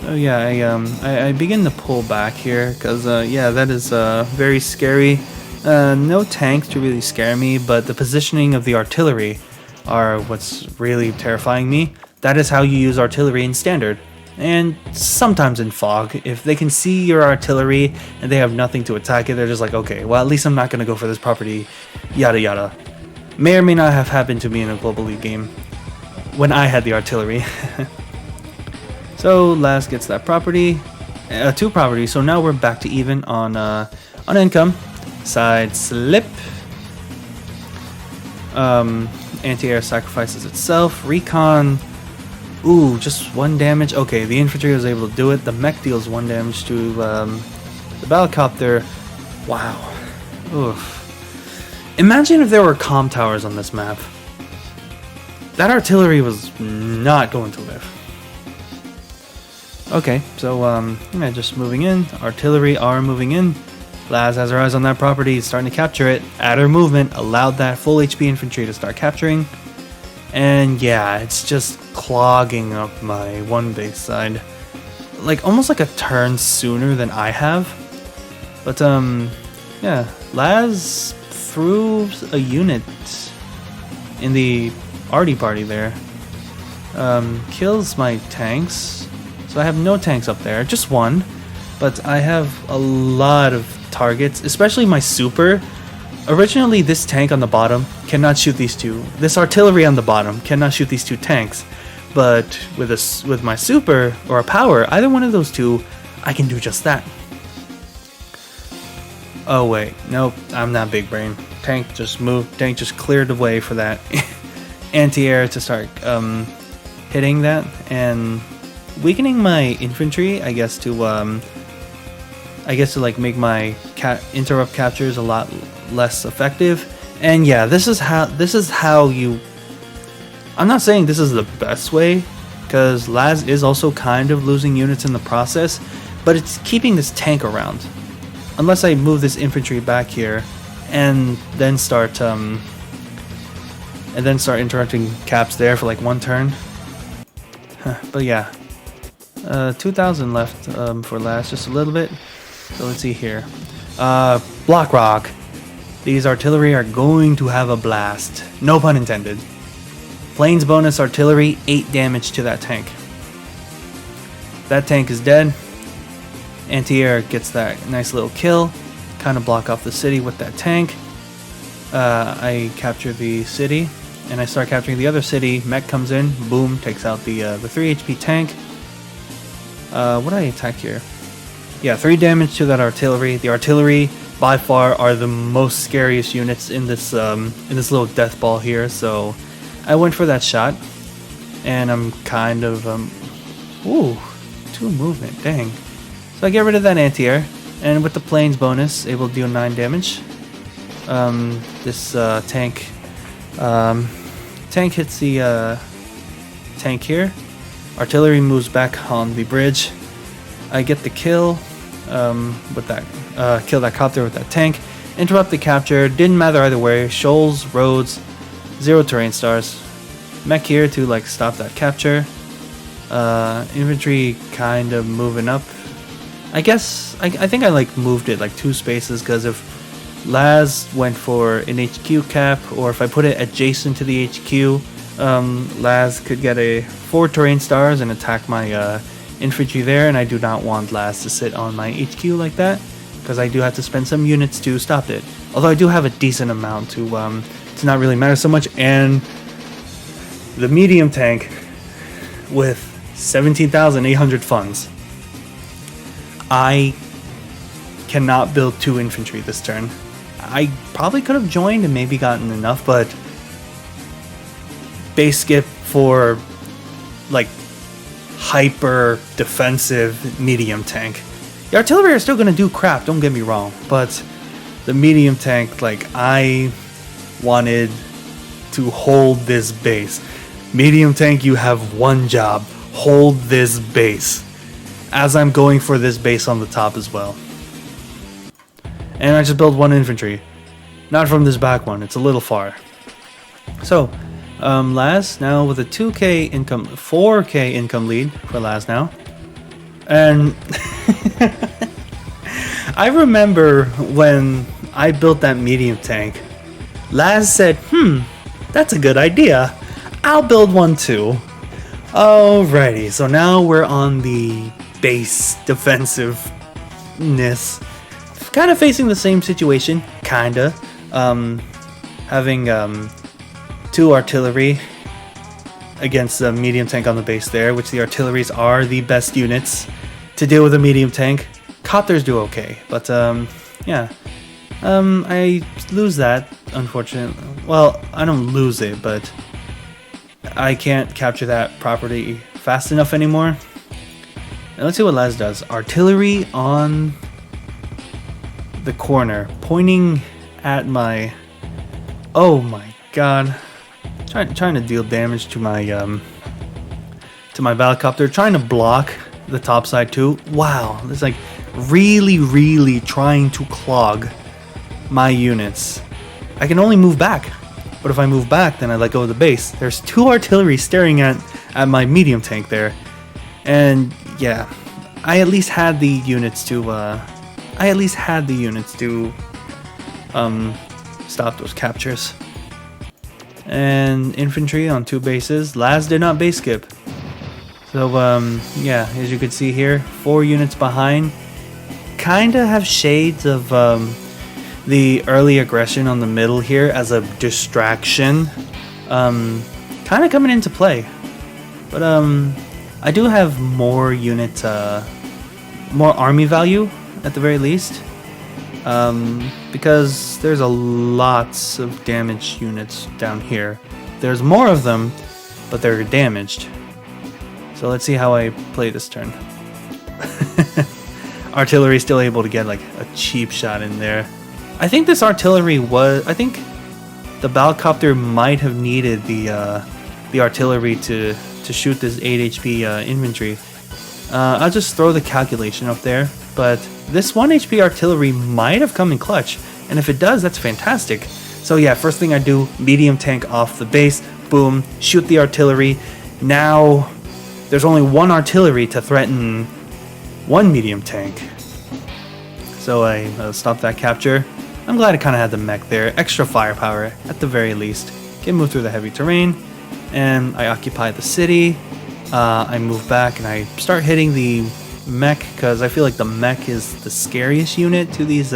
So yeah, I begin to pull back here because yeah, that is very scary. No tanks to really scare me, but the positioning of the artillery are what's really terrifying me. That is how you use artillery in standard, and sometimes in fog. If they can see your artillery and they have nothing to attack it, they're just like, okay, well, at least I'm not going to go for this property, yada yada. May or may not have happened to me in a Global League game when I had the artillery. So Laz gets that property, 2 properties. So now we're back to even on income. Side slip. Anti-air sacrifices itself. Recon. Ooh, just 1 damage. Okay, the infantry was able to do it. The mech deals 1 damage to the battlecopter. Wow. Oof. Imagine if there were comm towers on this map. That artillery was not going to live. Okay, so yeah, just moving in. Artillery are moving in. Laz has her eyes on that property, starting to capture it. At her movement, allowed that full HP infantry to start capturing. And yeah, it's just clogging up my one base side. Like, almost like a turn sooner than I have. But, yeah, Laz threw a unit in the arty party there. Kills my tanks. So I have no tanks up there, just one. But I have a lot of targets, especially my super. Originally, this tank on the bottom cannot shoot these two. This artillery on the bottom cannot shoot these two tanks. But with my super or a power, either one of those two, I can do just that. Oh wait, nope, I'm not big brain. Tank just moved. Tank just cleared the way for that anti-air to start hitting that and weakening my infantry. I guess to like make my interrupt captures a lot less effective. And yeah, this is how you. I'm not saying this is the best way, because Laz is also kind of losing units in the process, but it's keeping this tank around. Unless I move this infantry back here, and then start interrupting caps there for like one turn. But yeah, 2,000 left for Laz, just a little bit. So let's see here. Block Rock. These artillery are going to have a blast. No pun intended. Planes bonus artillery, 8 damage to that tank. That tank is dead. Anti-air gets that nice little kill. Kind of block off the city with that tank. I capture the city, and I start capturing the other city. Mech comes in, boom, takes out the 3 HP tank. What did I attack here? Yeah, 3 damage to that artillery. The artillery, by far, are the most scariest units in this little death ball here. So I went for that shot, and I'm kind of ooh, 2 movement, dang. So I get rid of that anti-air, and with the planes bonus, able to deal 9 damage. This tank hits the tank here. Artillery moves back on the bridge. I get the kill with that, kill that copter with that tank. Interrupt the capture. Didn't matter either way. Shoals, roads, 0 terrain stars. Mech here to like stop that capture. Infantry kind of moving up. I guess I think I like moved it like 2 spaces, because if Laz went for an HQ cap, or if I put it adjacent to the HQ, Laz could get a 4 terrain stars and attack my infantry there, and I do not want Laz to sit on my HQ like that, because I do have to spend some units to stop it. Although I do have a decent amount to not really matter so much. And the medium tank with 17,800 funds. I cannot build 2 infantry this turn. I probably could have joined and maybe gotten enough, but base skip for like hyper defensive medium tank. The artillery are still gonna do crap, don't get me wrong, but the medium tank, like, I wanted to hold this base. Medium tank, you have one job: hold this base. As I'm going for this base on the top as well. And I just built 1 infantry. Not from this back one, it's a little far. So, Laz now with a 2k income, 4k income lead for Laz now. And I remember when I built that medium tank, Laz said, that's a good idea. I'll build one too. Alrighty, so now we're on the base defensiveness. Kind of facing the same situation, kinda. Having 2 artillery against the medium tank on the base there, which the artilleries are the best units to deal with a medium tank. Copters do okay, but yeah. I lose that, unfortunately. Well, I don't lose it, but I can't capture that property fast enough anymore. And let's see what Laz does. Artillery on the corner, pointing at my... Oh my god. Trying to deal damage to my battlecopter, trying to block the top side too. Wow, it's like really trying to clog my units. I can only move back, but if I move back, then I let go of the base. There's 2 artillery staring at my medium tank there, and yeah, I at least had the units to stop those captures. And infantry on 2 bases. Laz did not base skip. So yeah, as you can see here, 4 units behind. Kinda have shades of the early aggression on the middle here as a distraction. Kinda coming into play. But I do have more unit, more army value at the very least. Because there's a lots of damaged units down here. There's more of them, but they're damaged. So let's see how I play this turn. Artillery still able to get like a cheap shot in there. I think this artillery was... I think the Battlecopter might have needed the artillery to shoot this 8 HP infantry. I'll just throw the calculation up there, but this 1 HP artillery might have come in clutch, and if it does, that's fantastic. So yeah, first thing I do, medium tank off the base, boom, shoot the artillery. Now there's only 1 artillery to threaten 1 medium tank. So I stop that capture. I'm glad I kind of had the mech there, extra firepower at the very least. Can move through the heavy terrain, and I occupy the city. I move back and I start hitting the mech because I feel like the mech is the scariest unit to these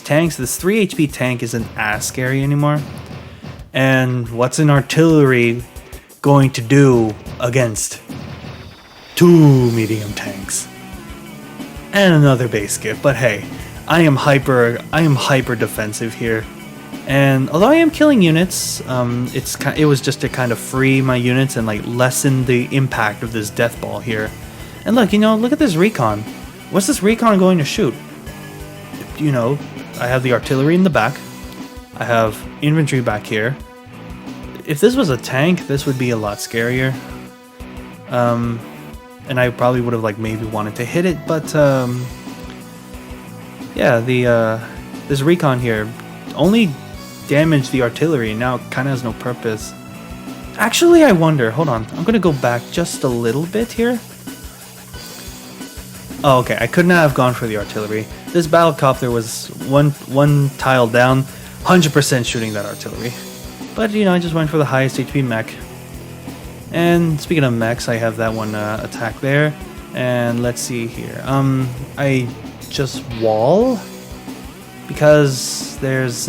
tanks. This 3 HP tank isn't as scary anymore. And what's an artillery going to do against 2 medium tanks and another base skip? But hey, I am hyper defensive here. And although I am killing units, it was just to kind of free my units and like lessen the impact of this death ball here. And look, look at this recon. What's this recon going to shoot? I have the artillery in the back. I have infantry back here. If this was a tank, this would be a lot scarier. And I probably would have like maybe wanted to hit it, but yeah, this recon here only damaged the artillery. Now it kind of has no purpose. Actually, I wonder. Hold on, I'm gonna go back just a little bit here. Oh, okay, I could not have gone for the artillery. This battlecopter was one tile down, 100% shooting that artillery. But I just went for the highest HP mech. And speaking of mechs, I have that one attack there. And let's see here. I just wall because there's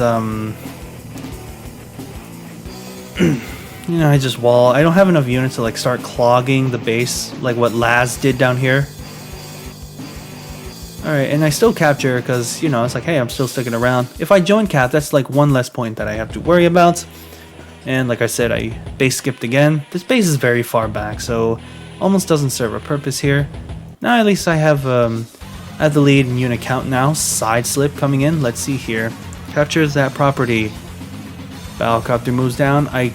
I just wall. I don't have enough units to like start clogging the base like what Laz did down here. Alright, and I still capture because, it's like, hey, I'm still sticking around. If I join cap, that's like 1 less point that I have to worry about. And like I said, I base skipped again. This base is very far back, so almost doesn't serve a purpose here. Now at least I have at the lead in unit count now. Side slip coming in. Let's see here. Captures that property. Battlecopter moves down. I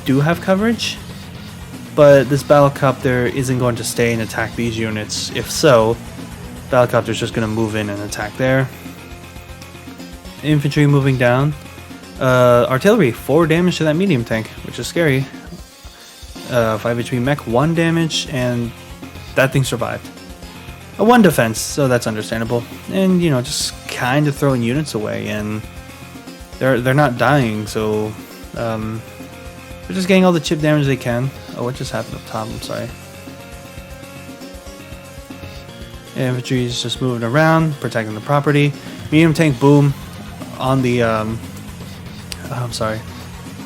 do have coverage, but this battlecopter isn't going to stay and attack these units. If so, Battlecopter's just going to move in and attack there. Infantry moving down. Artillery, 4 damage to that medium tank, which is scary. 5 HP mech, 1 damage, and that thing survived. A 1 defense, so that's understandable. And, just kind of throwing units away, and they're not dying, so they're just getting all the chip damage they can. Oh, what just happened up top? I'm sorry. Infantry is just moving around, protecting the property. Medium tank, boom, on the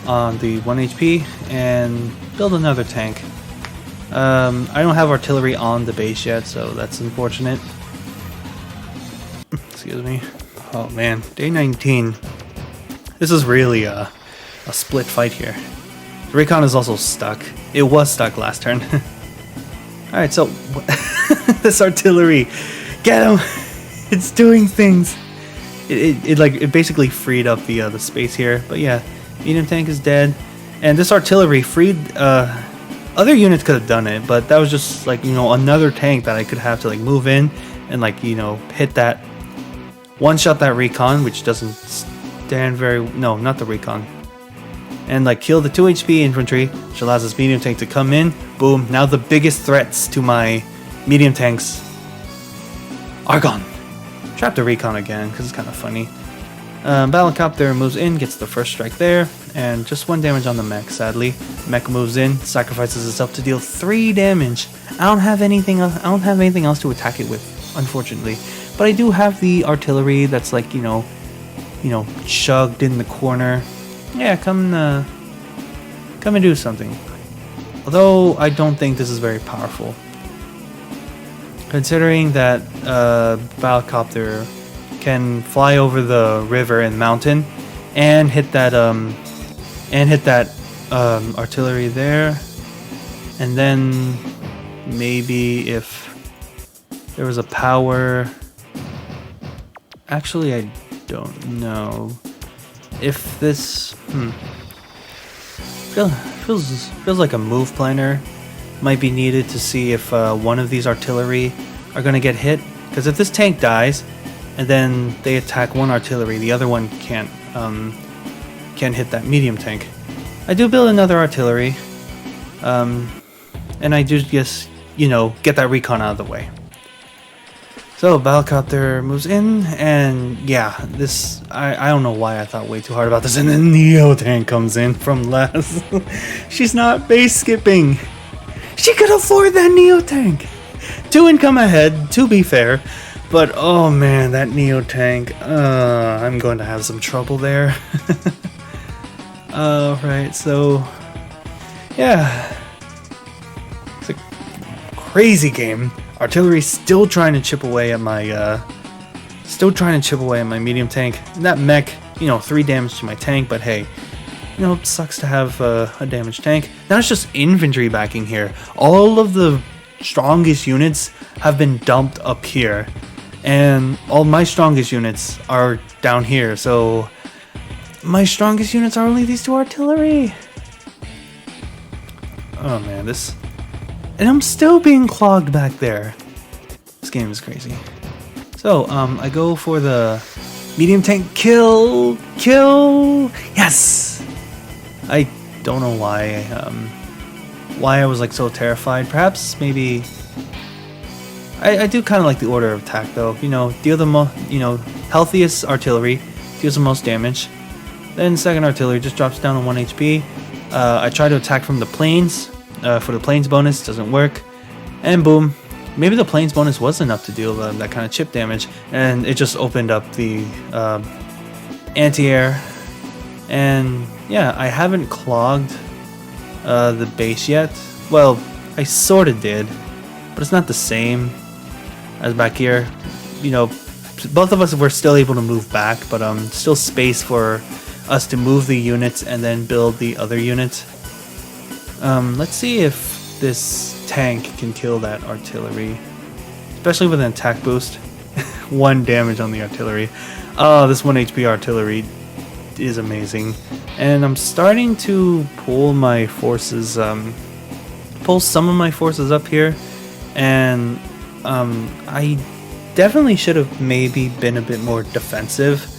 on the 1 HP, and build another tank. I don't have artillery on the base yet, so that's unfortunate. Excuse me. Oh man, day 19. This is really a split fight here. The recon is also stuck. It was stuck last turn. Alright, so this artillery, get him! It's doing things. It basically freed up the space here. But yeah, medium tank is dead, and this artillery freed Other units could have done it, but that was just like, you know, another tank that I could have to like move in and like, you know, hit that one shot that recon, which doesn't stand very, no, not the recon, and like kill the 2 HP infantry, which allows this medium tank to come in. Boom, now the biggest threats to my medium tanks are gone. Trap the recon again because it's kind of funny. Battlecopter moves in, gets the first strike there, and just 1 damage on the mech. Sadly, mech moves in, sacrifices itself to deal 3 damage. I don't have anything else to attack it with, unfortunately. But I do have the artillery that's like, you know, chugged in the corner. Yeah, come and do something. Although I don't think this is very powerful, considering that Battlecopter can fly over the river and mountain and hit that artillery there, and then maybe if there was a power, actually I don't know if this feels like a move planner might be needed to see if one of these artillery are gonna get hit, because if this tank dies and then they attack one artillery, the other one can't hit that medium tank. I do build another artillery, and I do just, you know, get that recon out of the way. So Battlecopter moves in, and yeah, this I don't know why I thought way too hard about this, and then Neo tank comes in from Laz. She's not base skipping. She could afford that Neo tank. 2 income ahead, to be fair. But oh man, that Neo tank, I'm going to have some trouble there. Alright, so yeah, it's a crazy game. Artillery still trying to chip away at my medium tank. And that mech, you know, 3 damage to my tank, but hey, you know, it sucks to have a damaged tank. Now it's just infantry backing here. All of the strongest units have been dumped up here, and all my strongest units are down here, so my strongest units are only these 2 artillery. Oh man, this... And I'm still being clogged back there. This game is crazy. So, I go for the medium tank kill! Yes! I don't know why I was like so terrified. Perhaps, maybe... I do kind of like the order of attack though. You know, deal the healthiest artillery deals the most damage. Then second artillery just drops down to 1 HP. I try to attack from the planes. For the planes bonus, doesn't work. And boom. Maybe the planes bonus was enough to deal that kind of chip damage. And it just opened up the anti-air. And yeah, I haven't clogged the base yet. Well, I sort of did. But it's not the same as back here. You know, both of us were still able to move back. But still space for us to move the units and then build the other units. Let's see if this tank can kill that artillery, especially with an attack boost. 1 damage on the artillery. Oh, this 1 HP artillery is amazing. And I'm starting to pull my forces, pull some of my forces up here, and I definitely should have maybe been a bit more defensive.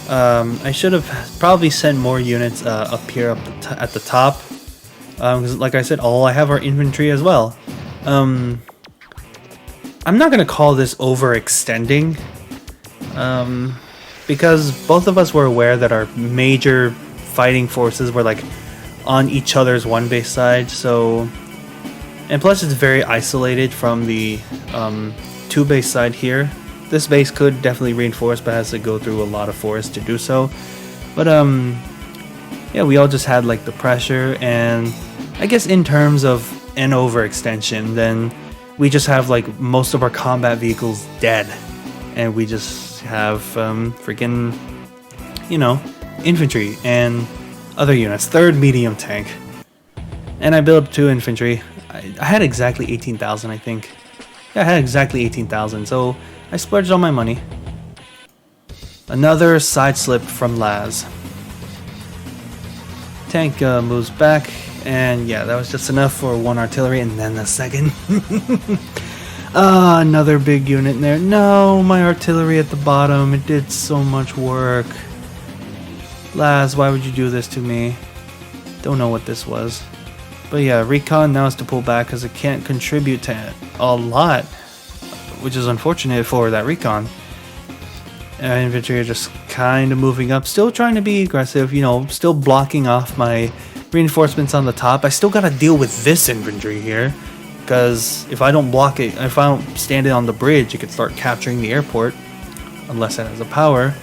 I should have probably sent more units up here at the top. Because like I said, all I have are infantry as well. I'm not going to call this overextending. Because both of us were aware that our major fighting forces were like on each other's 1 base side. So, and plus it's very isolated from the 2 base side here. This base could definitely reinforce, but has to go through a lot of forest to do so. But yeah, we all just had like the pressure, and I guess in terms of an overextension, then we just have like most of our combat vehicles dead, and we just have freaking, you know, infantry and other units. 3rd medium tank, and I built 2 infantry. I had exactly 18,000, I think. Yeah, I had exactly 18,000, so I splurged all my money. Another side slip from Laz. Tank moves back, And yeah, that was just enough for one artillery, and then the second. Another big unit in there. No, my artillery at the bottom. It did so much work. Laz, why would you do this to me? Don't know what this was. But yeah, recon now is to pull back because it can't contribute to a lot, which is unfortunate for that recon. Infantry are just kind of moving up, still trying to be aggressive, you know, still blocking off my reinforcements on the top. I still got to deal with this infantry here, because if I don't block it, if I don't stand it on the bridge, it could start capturing the airport, unless it has the power.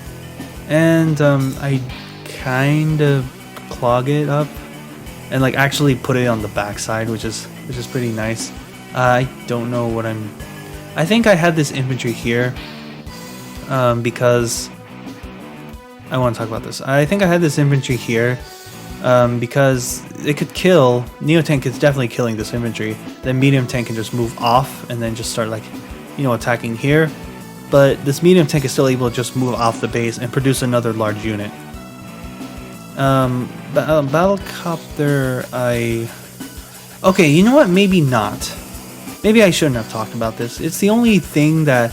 And I kind of clog it up and like actually put it on the backside, which is pretty nice. I don't know what I think I had this infantry here because I want to talk about this. I think I had this infantry here because it could kill. Neo tank is definitely killing this infantry. Then medium tank can just move off and then just start like, you know, attacking here. But this medium tank is still able to just move off the base and produce another large unit. Battlecopter, okay, you know what? Maybe not. Maybe I shouldn't have talked about this. It's the only thing that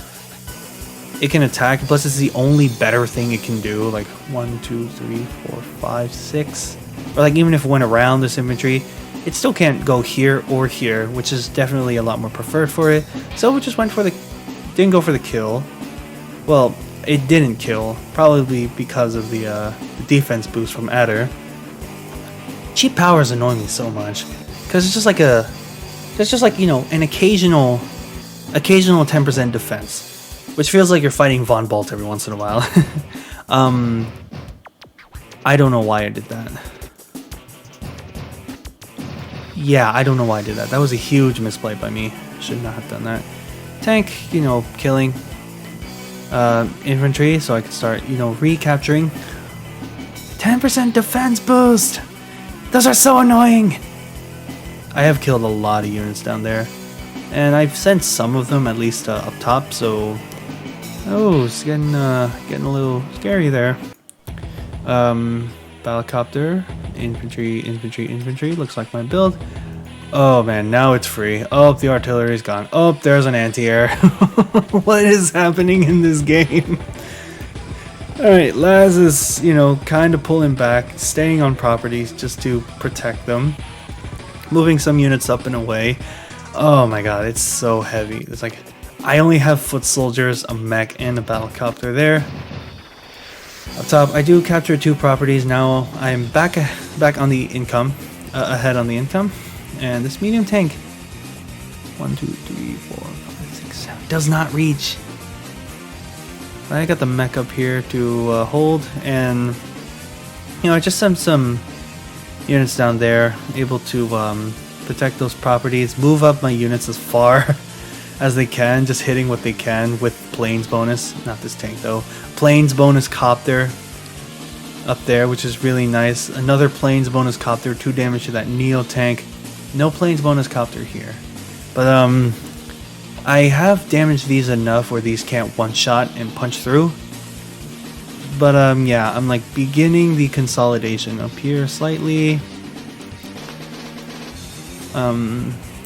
it can attack, plus it's the only better thing it can do. Like 1, 2, 3, 4, 5, 6. Or like even if it went around this infantry, it still can't go here or here, which is definitely a lot more preferred for it. So we just went for the, didn't go for the kill. Well, it didn't kill, probably because of the defense boost from Adder. Cheap power is annoying me so much, because it's just like you know, an occasional 10% defense. Which feels like you're fighting Von Bolt every once in a while. I don't know why I did that. Yeah, I don't know why I did that. That was a huge misplay by me. Should not have done that. Tank, you know, killing infantry, so I can start, you know, recapturing. 10% defense boost! Those are so annoying! I have killed a lot of units down there. And I've sent some of them at least up top, so... Oh, it's getting a little scary there. Battlecopter, infantry. Looks like my build. Oh man, now it's free. Oh, the artillery's gone. Oh, there's an anti-air. What is happening in this game? Alright, Laz is, you know, kind of pulling back, staying on properties just to protect them. Moving some units up and away. Oh my god, it's so heavy. It's like... I only have foot soldiers, a mech, and a battlecopter there. Up top, I do capture 2 properties. Now I'm back on the income, ahead on the income. And this medium tank, 1, 2, 3, 4, 5, 6, 7, does not reach. I got the mech up here to hold, and you know, I just sent some units down there, able to protect those properties, move up my units as far as they can, just hitting what they can with planes bonus. Not this tank though. Planes bonus copter up there, which is really nice. Another planes bonus copter, 2 damage to that Neo tank. No planes bonus copter here. But I have damaged these enough where these can't one-shot and punch through. But yeah, I'm like beginning the consolidation up here slightly.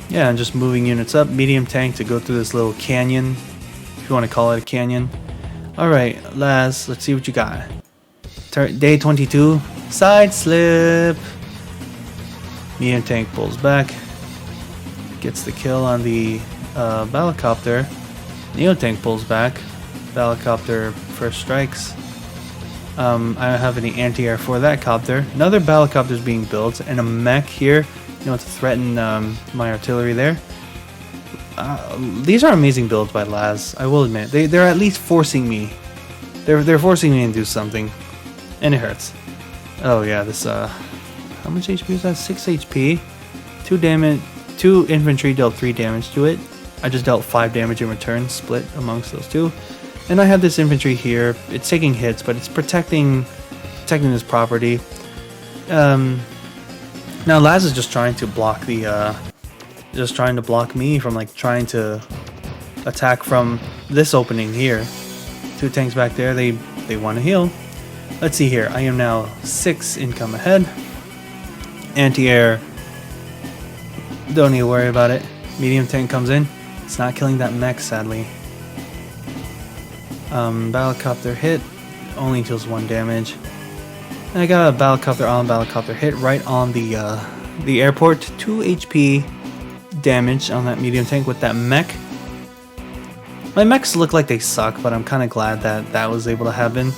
Yeah, and just moving units up. Medium tank to go through this little canyon, if you want to call it a canyon. Alright, Laz, let's see what you got. Day 22, side slip. Medium tank pulls back, gets the kill on the battlecopter. Neo tank pulls back. Battlecopter first strikes. I don't have any anti-air for that copter. Another battlecopter is being built, and a mech here, you know, to threaten my artillery there. These are amazing builds by Laz, I will admit. They're at least forcing me. They're forcing me to do something, and it hurts. Oh yeah, this how much HP is that? 6 HP. 2 damage. 2 infantry dealt 3 damage to it. I just dealt 5 damage in return, split amongst those 2. And I have this infantry here. It's taking hits, but it's protecting this property. Now Laz is just trying to block the just trying to block me from like trying to attack from this opening here. 2 tanks back there, they want to heal. Let's see here. I am now 6 income ahead. Anti-air Don't need to worry about it. Medium tank comes in. It's not killing that mech, sadly. Battlecopter hit. Only deals 1 damage. And I got a battlecopter on battlecopter hit right on the airport. 2 HP damage on that medium tank with that mech. My mechs look like they suck, but I'm kind of glad that that was able to happen.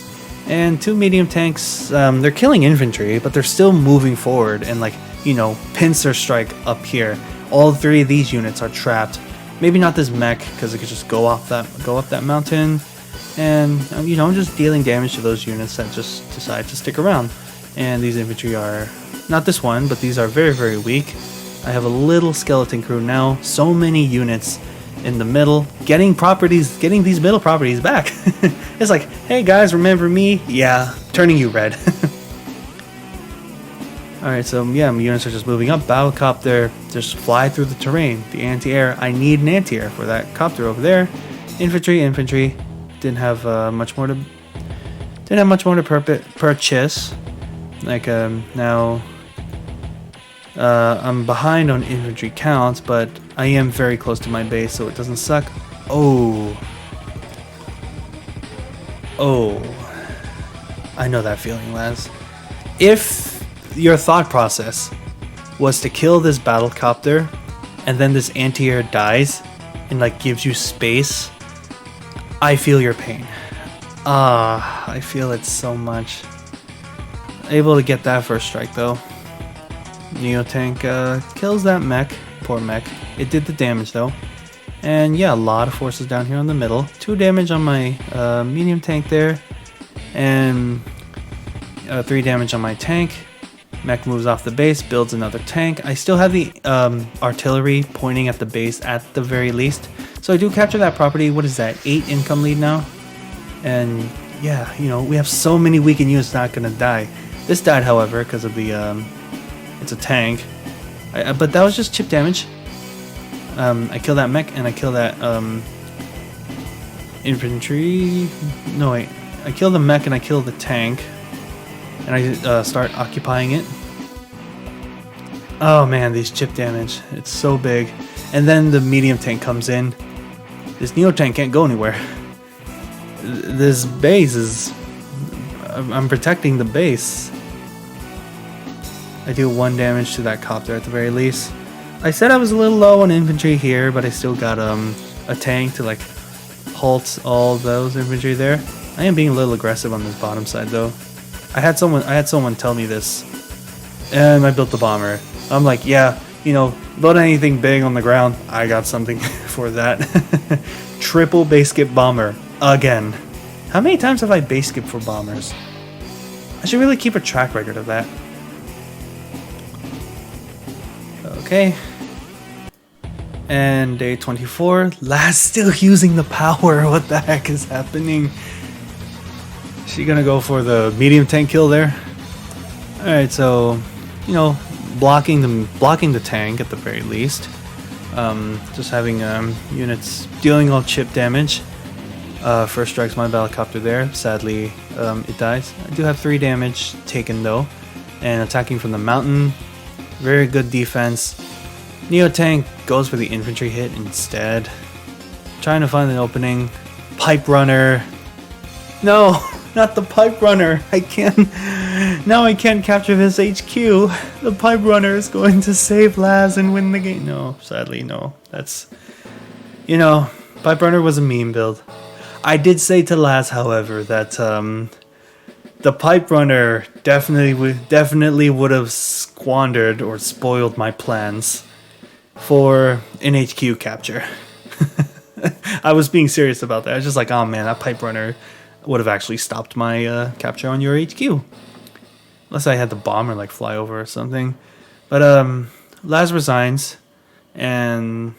And 2 medium tanks, they're killing infantry, but they're still moving forward and, like, you know, pincer strike up here. All 3 of these units are trapped. Maybe not this mech, because it could just go up that mountain. And, you know, I'm just dealing damage to those units that just decide to stick around. And these infantry are, not this one, but these are very, very weak. I have a little skeleton crew now. So many units in the middle, getting these middle properties back. It's like, hey guys, remember me? Yeah, turning you red. Alright, so yeah, my units are just moving up. Battlecopter, just fly through the terrain. The anti-air, I need an anti-air for that copter over there. Infantry. Didn't have much more to purchase. Like now, I'm behind on infantry counts, but I am very close to my base, so it doesn't suck. Oh, I know that feeling, Laz. If your thought process was to kill this battlecopter, and then this anti-air dies, and like gives you space, I feel your pain. I feel it so much. Able to get that first strike though. Neo tank kills that mech. Poor mech. It did the damage though. And yeah, a lot of forces down here on the middle. 2 damage on my medium tank there. And 3 damage on my tank. Mech moves off the base, builds another tank. I still have the artillery pointing at the base at the very least. So I do capture that property. What is that? 8 income lead now? And yeah, you know, we have so many weakened units not gonna die. This died, however, because of the it's a tank. But that was just chip damage. I kill that mech and I kill that infantry. No wait, I kill the mech and I kill the tank, and I start occupying it. Oh man, these chip damage, it's so big. And then the medium tank comes in. This neo tank can't go anywhere. This base is, I'm protecting the base. I do 1 damage to that copter at the very least. I said I was a little low on infantry here, but I still got a tank to like halt all those infantry there. I am being a little aggressive on this bottom side though. I had someone tell me this, and I built the bomber. I'm like, yeah, you know, build anything big on the ground. I got something for that. Triple base skip bomber again. How many times have I base skipped for bombers? I should really keep a track record of that. Okay. And day 24. Laz still using the power. What the heck is happening? She gonna go for the medium tank kill there? Alright, so, you know, blocking the tank at the very least. Just having units dealing all chip damage. First strikes my battlecopter there. Sadly, it dies. I do have 3 damage taken though. And attacking from the mountain. Very good defense. Neo tank goes for the infantry hit instead. Trying to find an opening. Pipe runner. No, not the pipe runner. I can't capture this HQ. The pipe runner is going to save Laz and win the game. No, sadly, no. That's, you know, pipe runner was a meme build. I did say to Laz, however, that the pipe runner definitely would have squandered or spoiled my plans for an HQ capture. I was being serious about that. I was just like, oh man, that pipe runner would have actually stopped my capture on your HQ. Unless I had the bomber like fly over or something. But Laz resigns, and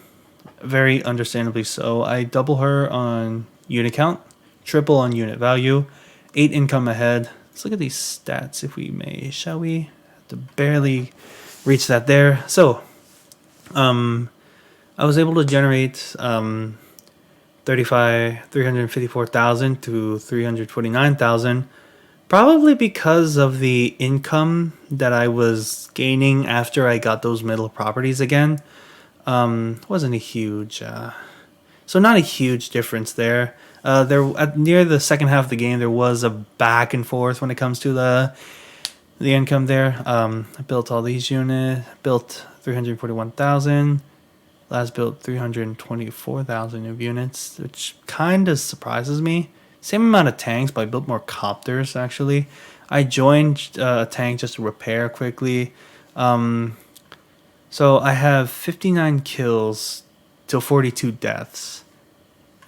very understandably so. I double her on unit count, triple on unit value, 8 income ahead. Let's look at these stats if we may, shall we? Have to barely reach that there. So, I was able to generate 354,000 to 329,000, probably because of the income that I was gaining after I got those middle properties again. Wasn't a huge, so not a huge difference there. Near the second half of the game, there was a back and forth when it comes to the income there. I built all these units, built 341,000. Last built 324,000 of units, which kind of surprises me. Same amount of tanks, but I built more copters, actually. I joined a tank just to repair quickly. So I have 59 kills to 42 deaths.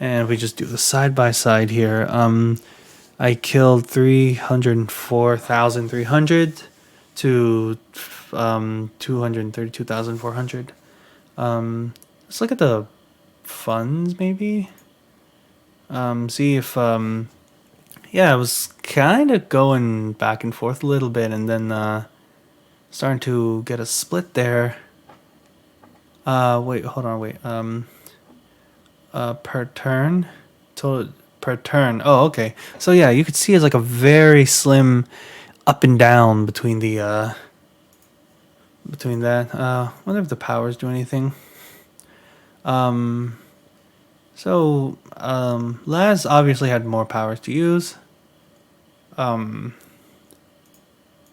And if we just do the side-by-side here, I killed 304,300 to 232,400. Let's look at the funds, maybe. See if yeah, it was kind of going back and forth a little bit, and then starting to get a split there. Wait, hold on, wait. Per turn, total per turn. Oh, okay. So yeah, you could see it's like a very slim up and down between the between that. Wonder if the powers do anything. So Laz obviously had more powers to use. I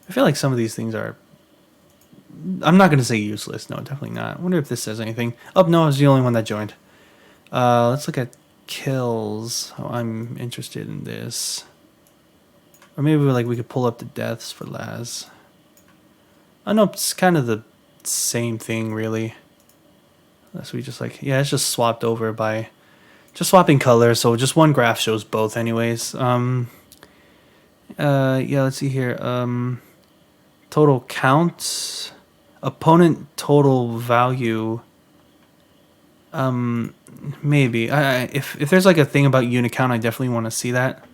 feel like some of these things are, I'm not going to say useless. No, definitely not. I wonder if this says anything. Oh, no, I was the only one that joined. Let's look at kills. Oh, I'm interested in this. Or maybe we could pull up the deaths for Laz. I know it's kind of the same thing, really. Unless we just yeah, it's just swapped over by just swapping color, so just one graph shows both anyways. Yeah, let's see here. Total count, opponent total value. Maybe if there's like a thing about unit count, I definitely want to see that.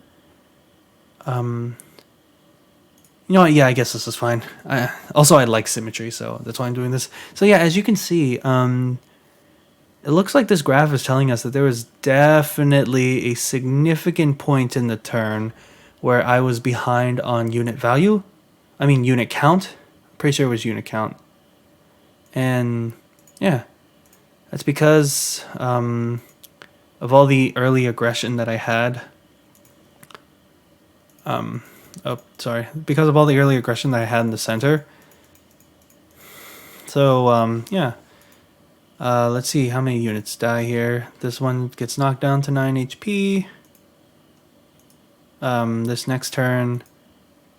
You know what? Yeah, I guess this is fine. Also, I like symmetry, so that's why I'm doing this. So yeah, as you can see, it looks like this graph is telling us that there was definitely a significant point in the turn where I was behind on unit value. I mean, unit count. Pretty sure it was unit count. And yeah, that's because of all the early aggression that I had. Oh, sorry. Because of all the early aggression that I had in the center. So, yeah. Let's see how many units die here. This one gets knocked down to 9 HP. This next turn,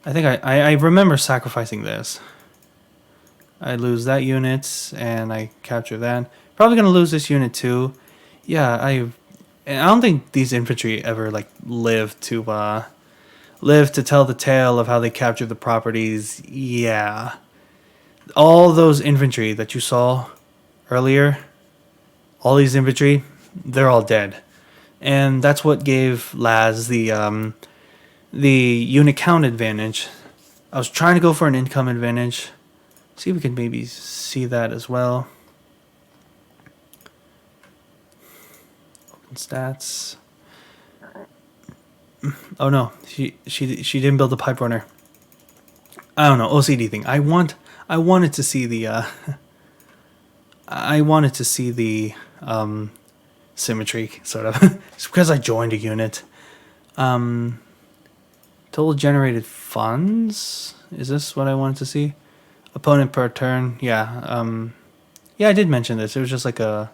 I think I remember sacrificing this. I lose that unit, and I capture that. Probably gonna lose this unit too. Yeah, I don't think these infantry ever live to tell the tale of how they captured the properties. Yeah, all those infantry that you saw earlier, all these infantry, they're all dead, and that's what gave Laz the unit count advantage. I was trying to go for an income advantage. See if we can maybe see that as well. Open stats. Oh no, she didn't build a pipe runner. I don't know, OCD thing. I wanted to see the I wanted to see the symmetry sort of. It's because I joined a unit. Total generated funds. Is this what I wanted to see? Opponent per turn. Yeah. Yeah, I did mention this. It was just like a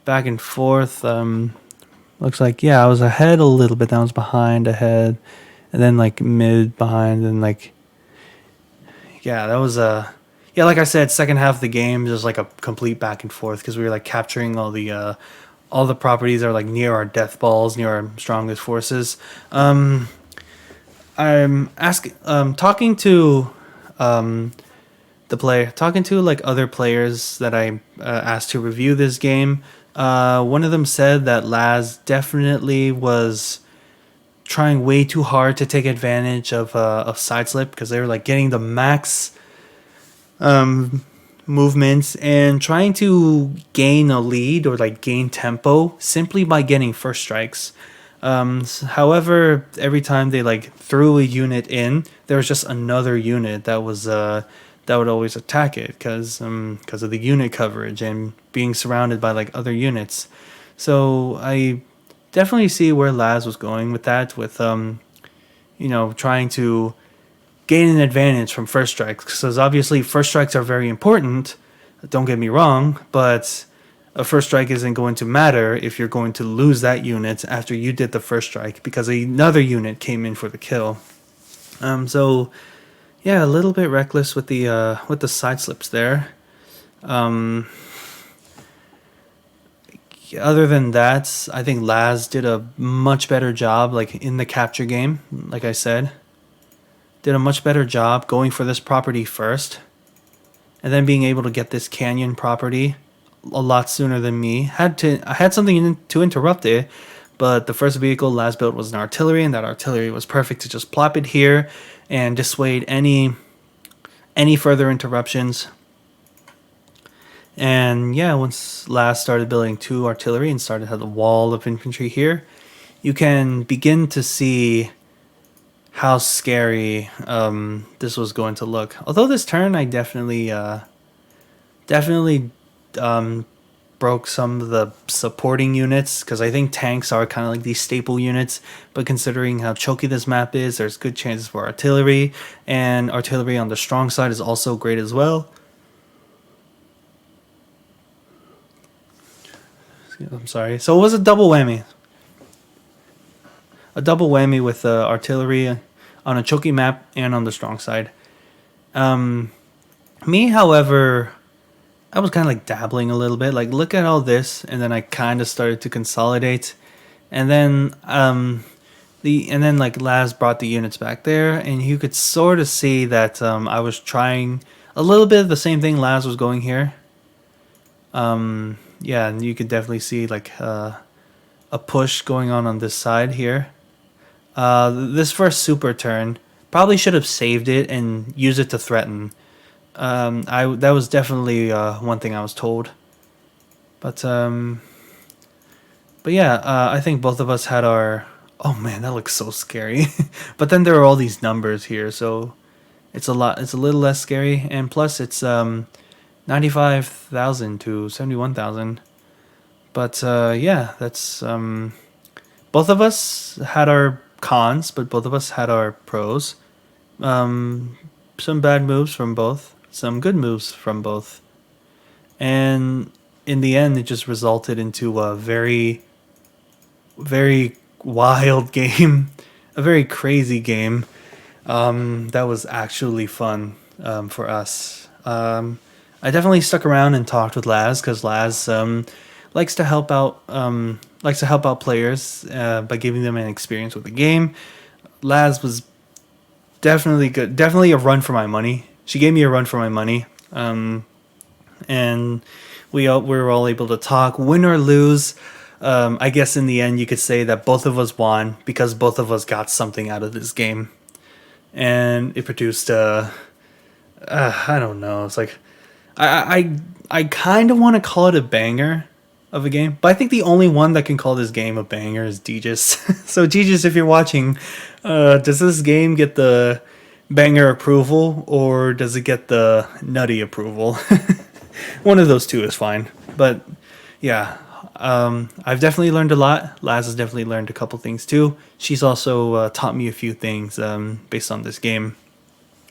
back and forth. Looks like, yeah, I was ahead a little bit. Then I was behind, ahead, and then mid, behind, and yeah, that was yeah, like I said, second half of the game just a complete back and forth because we were capturing all the properties that are near our death balls, near our strongest forces. I'm talking to talking to other players that I asked to review this game. One of them said that Laz definitely was trying way too hard to take advantage of side slip because they were getting the max movements and trying to gain a lead or gain tempo simply by getting first strikes. However, every time they threw a unit in, there was just another unit that was that would always attack it because of the unit coverage and being surrounded by like other units. So I definitely see where Laz was going with that, with trying to gain an advantage from first strikes, because obviously first strikes are very important. Don't get me wrong, but a first strike isn't going to matter if you're going to lose that unit after you did the first strike because another unit came in for the kill. So yeah, a little bit reckless with the side slips there. Other than that, I think Laz did a much better job, like in the capture game. Like I said, did a much better job going for this property first, and then being able to get this canyon property a lot sooner than me. I had something to interrupt it, but the first vehicle Laz built was an artillery, and that artillery was perfect to just plop it here and dissuade any further interruptions. And yeah, once Laz started building 2 artillery and started had a wall of infantry here, you can begin to see how scary this was going to look. Although this turn I definitely broke some of the supporting units, because I think tanks are kind of like these staple units, but considering how choky this map is, there's good chances for artillery, and artillery on the strong side is also great as well. I'm sorry. So it was a double whammy. A double whammy with artillery on a choky map and on the strong side. Me, however, I was kind of like dabbling a little bit. Like, look at all this, and then I kind of started to consolidate, and then like Laz brought the units back there, and you could sort of see that I was trying a little bit of the same thing Laz was going here. Yeah, and you could definitely see like a push going on this side here. This first super turn probably should have saved it and used it to threaten. That was definitely one thing I was told. But yeah, I think both of us had our. Oh man, that looks so scary. But then there are all these numbers here, so it's a little less scary, and plus it's 95,000 to 71,000. But yeah, that's both of us had our cons, but both of us had our pros. Some bad moves from both, some good moves from both, and in the end, it just resulted into a very, very wild game, a very crazy game. That was actually fun for us. I definitely stuck around and talked with Laz, because Laz likes to help out players by giving them an experience with the game. Laz was definitely good, definitely a run for my money. She gave me a run for my money, and we were all able to talk, win or lose. I guess in the end you could say that both of us won because both of us got something out of this game, and it produced I don't know. It's like I kind of want to call it a banger of a game, but I think the only one that can call this game a banger is Deegis. So Deegis, if you're watching, does this game get the banger approval or does it get the nutty approval? One of those two is fine. But yeah, I've definitely learned a lot. Laz has definitely learned a couple things too. She's also taught me a few things based on this game.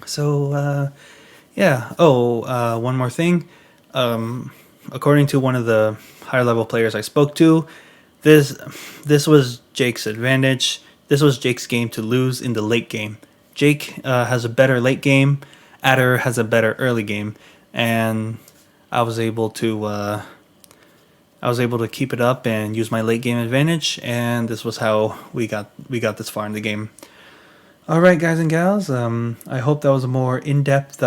So yeah. Oh, one more thing. According to one of the higher level players I spoke to, this was Jake's advantage. This was Jake's game to lose in the late game. Jake has a better late game. Adder has a better early game, and I was able to keep it up and use my late game advantage. And this was how we got this far in the game. All right, guys and gals. I hope that was a more in-depth.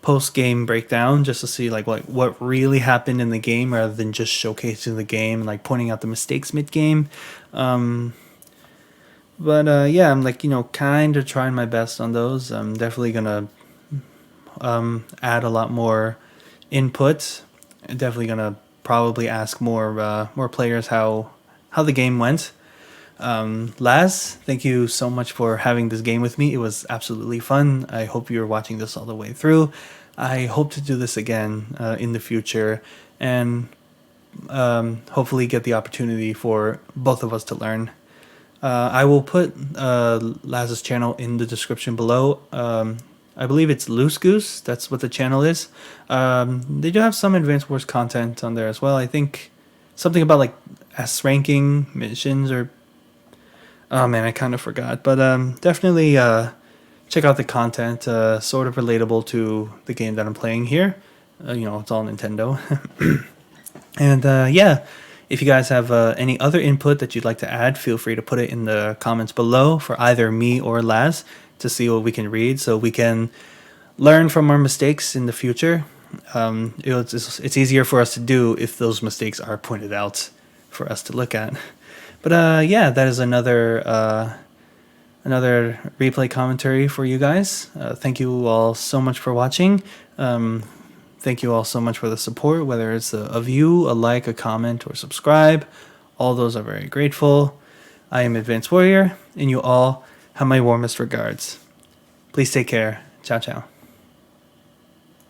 Post-game breakdown, just to see like what really happened in the game, rather than just showcasing the game and like pointing out the mistakes mid-game. But yeah, I'm like, kind of trying my best on those. I'm definitely gonna add a lot more input. I'm definitely gonna probably ask more players how the game went. Laz, thank you so much for having this game with me. It was absolutely fun. I hope you're watching this all the way through. I hope to do this again in the future, and hopefully get the opportunity for both of us to learn. I will put Laz's channel in the description below. I believe it's Loose Goose. That's what the channel is. They do have some Advanced Wars content on there as well. I think something about like S ranking missions or... Oh man, I kind of forgot. But definitely check out the content. Sort of relatable to the game that I'm playing here. You know, it's all Nintendo. And yeah, if you guys have any other input that you'd like to add, feel free to put it in the comments below for either me or Laz to see what we can read so we can learn from our mistakes in the future. It's easier for us to do if those mistakes are pointed out for us to look at. But yeah, that is another replay commentary for you guys. Thank you all so much for watching. Thank you all so much for the support, whether it's a view, a like, a comment, or subscribe. All those are very grateful. I am Advanced Warrior, and you all have my warmest regards. Please take care. Ciao, ciao.